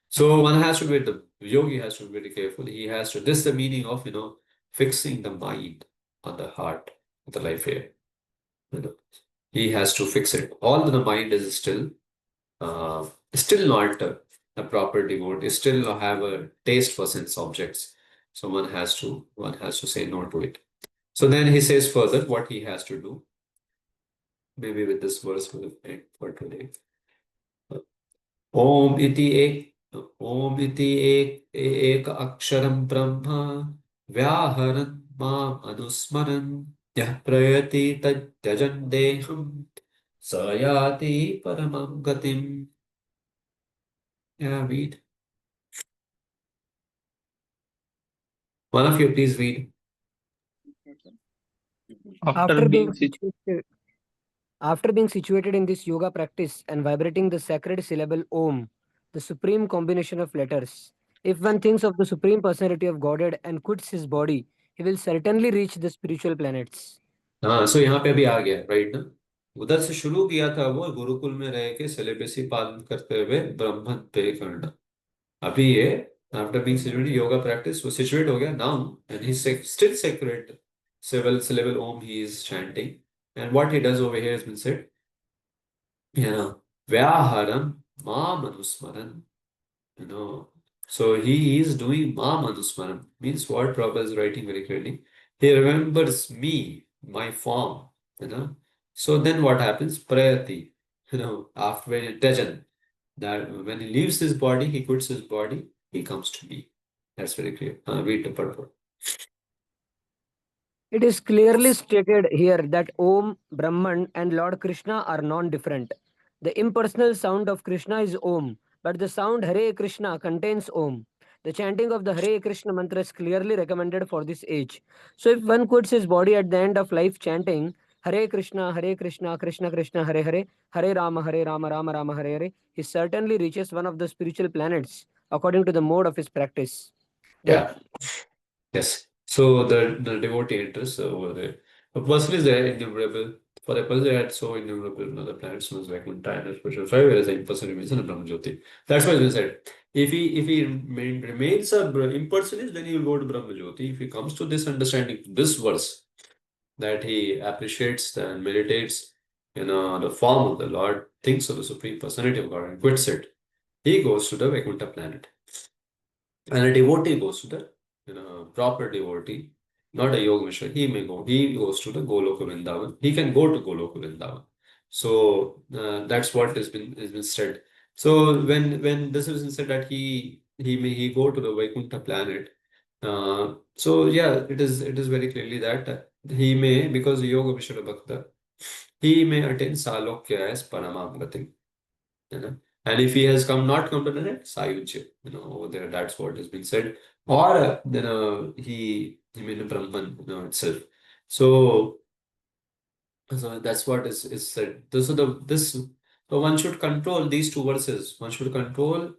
So one has to be the yogi has to be very careful. He has to. This is the meaning of fixing the mind on the heart, the life here. You know, he has to fix it. All the mind is still not a proper devotee. Still not have a taste for sense objects. So one has to say no to it. So then he says further what he has to do. Maybe with this verse we'll end for today. ओम इति ओम इति एक अक्षरं ब्रह्म व्याहरन् माम् अनुस्मरन् यः प्रयति तत्यजन् देहं स याति परमं गतिम्. Yeah, read. One of you, please read. After After being being situated, after being situated in this yoga practice and vibrating the sacred syllable Om, the supreme combination of letters, if one thinks of the supreme personality of Godhead and quits his body, he will certainly reach the spiritual planets. हाँ, सो यहाँ पे भी आ गया right ना. उधर से शुरू किया था वो गुरुकुल में रह के सिलेबस ही पालन करते हुए ब्रह्मन पे करना. अभी ये after being situated yoga practice वो सिचुएट हो गया now and he still sacred syllable Om he is chanting, and what he does over here has been said, Vyaharam Mamanusmaran. you know. So he is doing Mam Anusmaran, means what Prabhupada is writing very clearly. He remembers me, my form, you know. So then what happens? Prayati, after Tejan, that when he leaves his body, he quits his body, he comes to me. That's very clear. Read the purport. It is clearly stated here that Om, Brahman, and Lord Krishna are non different. The impersonal sound of Krishna is Om, but the sound Hare Krishna contains Om. The chanting of the Hare Krishna mantra is clearly recommended for this age. So, if one quits his body at the end of life chanting Hare Krishna, Krishna Krishna, Hare Hare, Hare Rama, Rama Rama, Hare Hare, he certainly reaches one of the spiritual planets according to the mode of his practice. That Yeah. Yes. So the devotee enters over there. A person is there innumerable. For the person that so innumerable, the planets knows like one time special five, whereas the impersonal remains in a Brahma Jyoti. That's why we said. If he remains a impersonalist, then he will go to Brahma Jyoti. If he comes to this understanding, this verse, that he appreciates and meditates the form of the Lord, thinks of the Supreme Personality of God and quits it, he goes to the Vaikuntha planet. And a devotee goes to the proper devotee, not a yoga mishra. He goes to the Goloka Vrindavan. He can go to Goloka Vrindavan. So that's what has been said. So when this is said that he go to the Vaikuntha planet. So yeah, it is very clearly that he may, because yoga mishra bhakta, he may attain salokya as paramam gati. You know. And if he has not come to the net, Sayujya, over there, that's what has been said. Or he made a Brahman, itself. So, so that's what is said. So one should control these two verses. One should control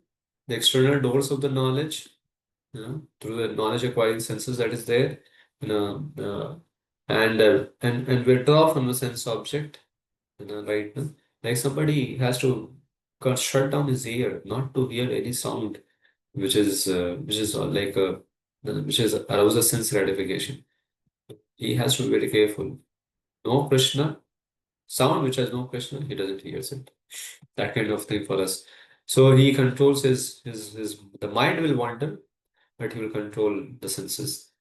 the external doors of the knowledge, through the knowledge acquiring senses that is there, and withdraw from the sense object, right? No? Like somebody has to shut down his ear, not to hear any sound which is arouses sense gratification. He has to be very careful. No Krishna, sound which has no Krishna, he doesn't hear it. That kind of thing for us. So he controls his the mind will wander, but he will control the senses.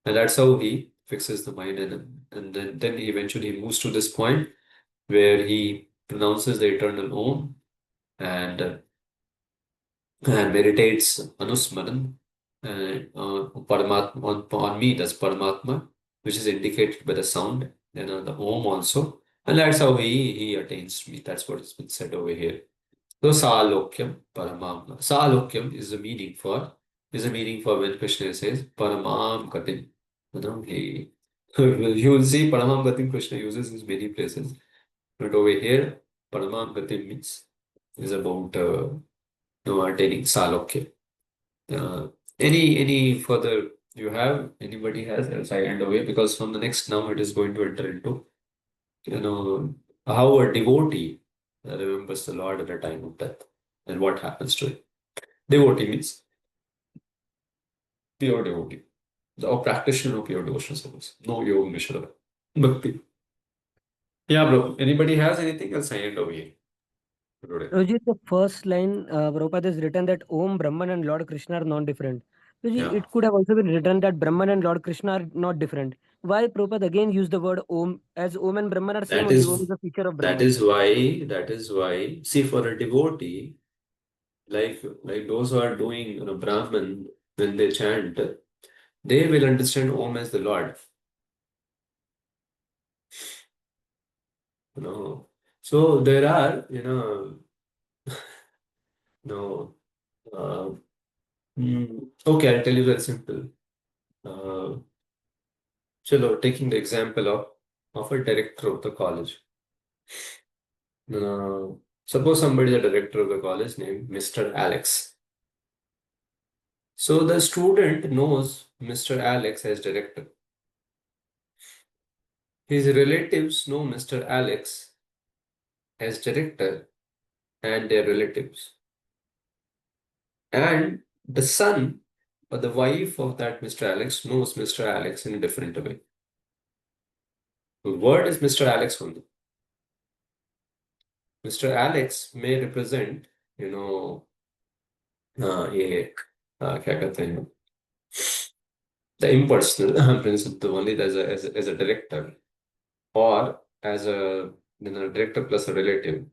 And that's how he fixes the mind, and then eventually he moves to this point where he pronounces the eternal Om, and meditates Anusmaran Paramatma on me, that's Paramatma, which is indicated by the sound, the Om also. And that's how he attains me. That's what has been said over here. So Salokyam Paramam. Salokyam is the meaning for when Krishna says Paramam Gatim. You will see Paramam Gatim Krishna uses in many places. But over here, Paramam Gatim means is about attaining Salokya. Uh, any further you have? Anybody has? Else I end away, because from the next now it is going to enter into how a devotee remembers the Lord at the time of death and what happens to it. Devotee means pure devotee, or practitioner of pure devotional service. No yoga mishra. Bhakti. Yeah, bro. Anybody has anything else? I end over here today. Roji, the first line, Prabhupada has written that Om, Brahman, and Lord Krishna are non-different. Roji, Yeah. it could have also been written that Brahman and Lord Krishna are not different. Why Prabhupada again used the word Om, as Om and Brahman are same That only? Om is is a feature of that Brahman. is why that is why see, for a devotee, like those who are doing Brahman, when they chant, they will understand Om as the Lord. You know. So there are, no, uh, okay, I'll tell you very simple. Uh, taking the example of a director of the college. Uh, Suppose somebody is a director of the college named Mr. Alex. So the student knows Mr. Alex as director. His relatives know Mr. Alex as director and their relatives. And the son or the wife of that Mr. Alex knows Mr. Alex in a different way. The word is Mr. Alex only. Mr. Alex may represent, ये क्या कहते हैं, the impersonal principle only as a director, or as a director plus a relative,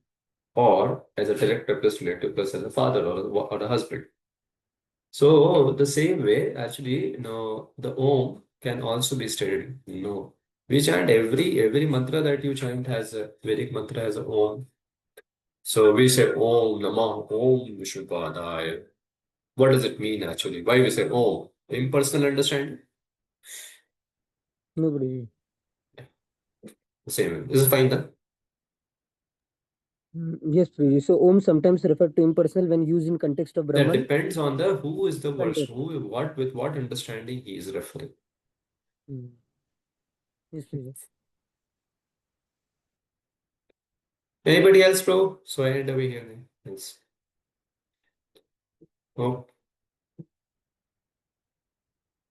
or as a director plus relative plus as a father or a husband. So the same way, actually, the Om can also be stated. We chant every mantra that you chant has a Vedic mantra has a Om. So we say Om Namah Om Vishnupadaya. What does it mean actually? Why we say Om? Impersonal understanding? No, Guruji. The same way. This is fine then. Yes, Guruji. So Om sometimes referred to impersonal when used in context of That Brahman. depends on the who is the verse, Context. with what understanding he is referring. Yes, Guruji. Anybody else, bro? So I end over here. Thanks. Oh.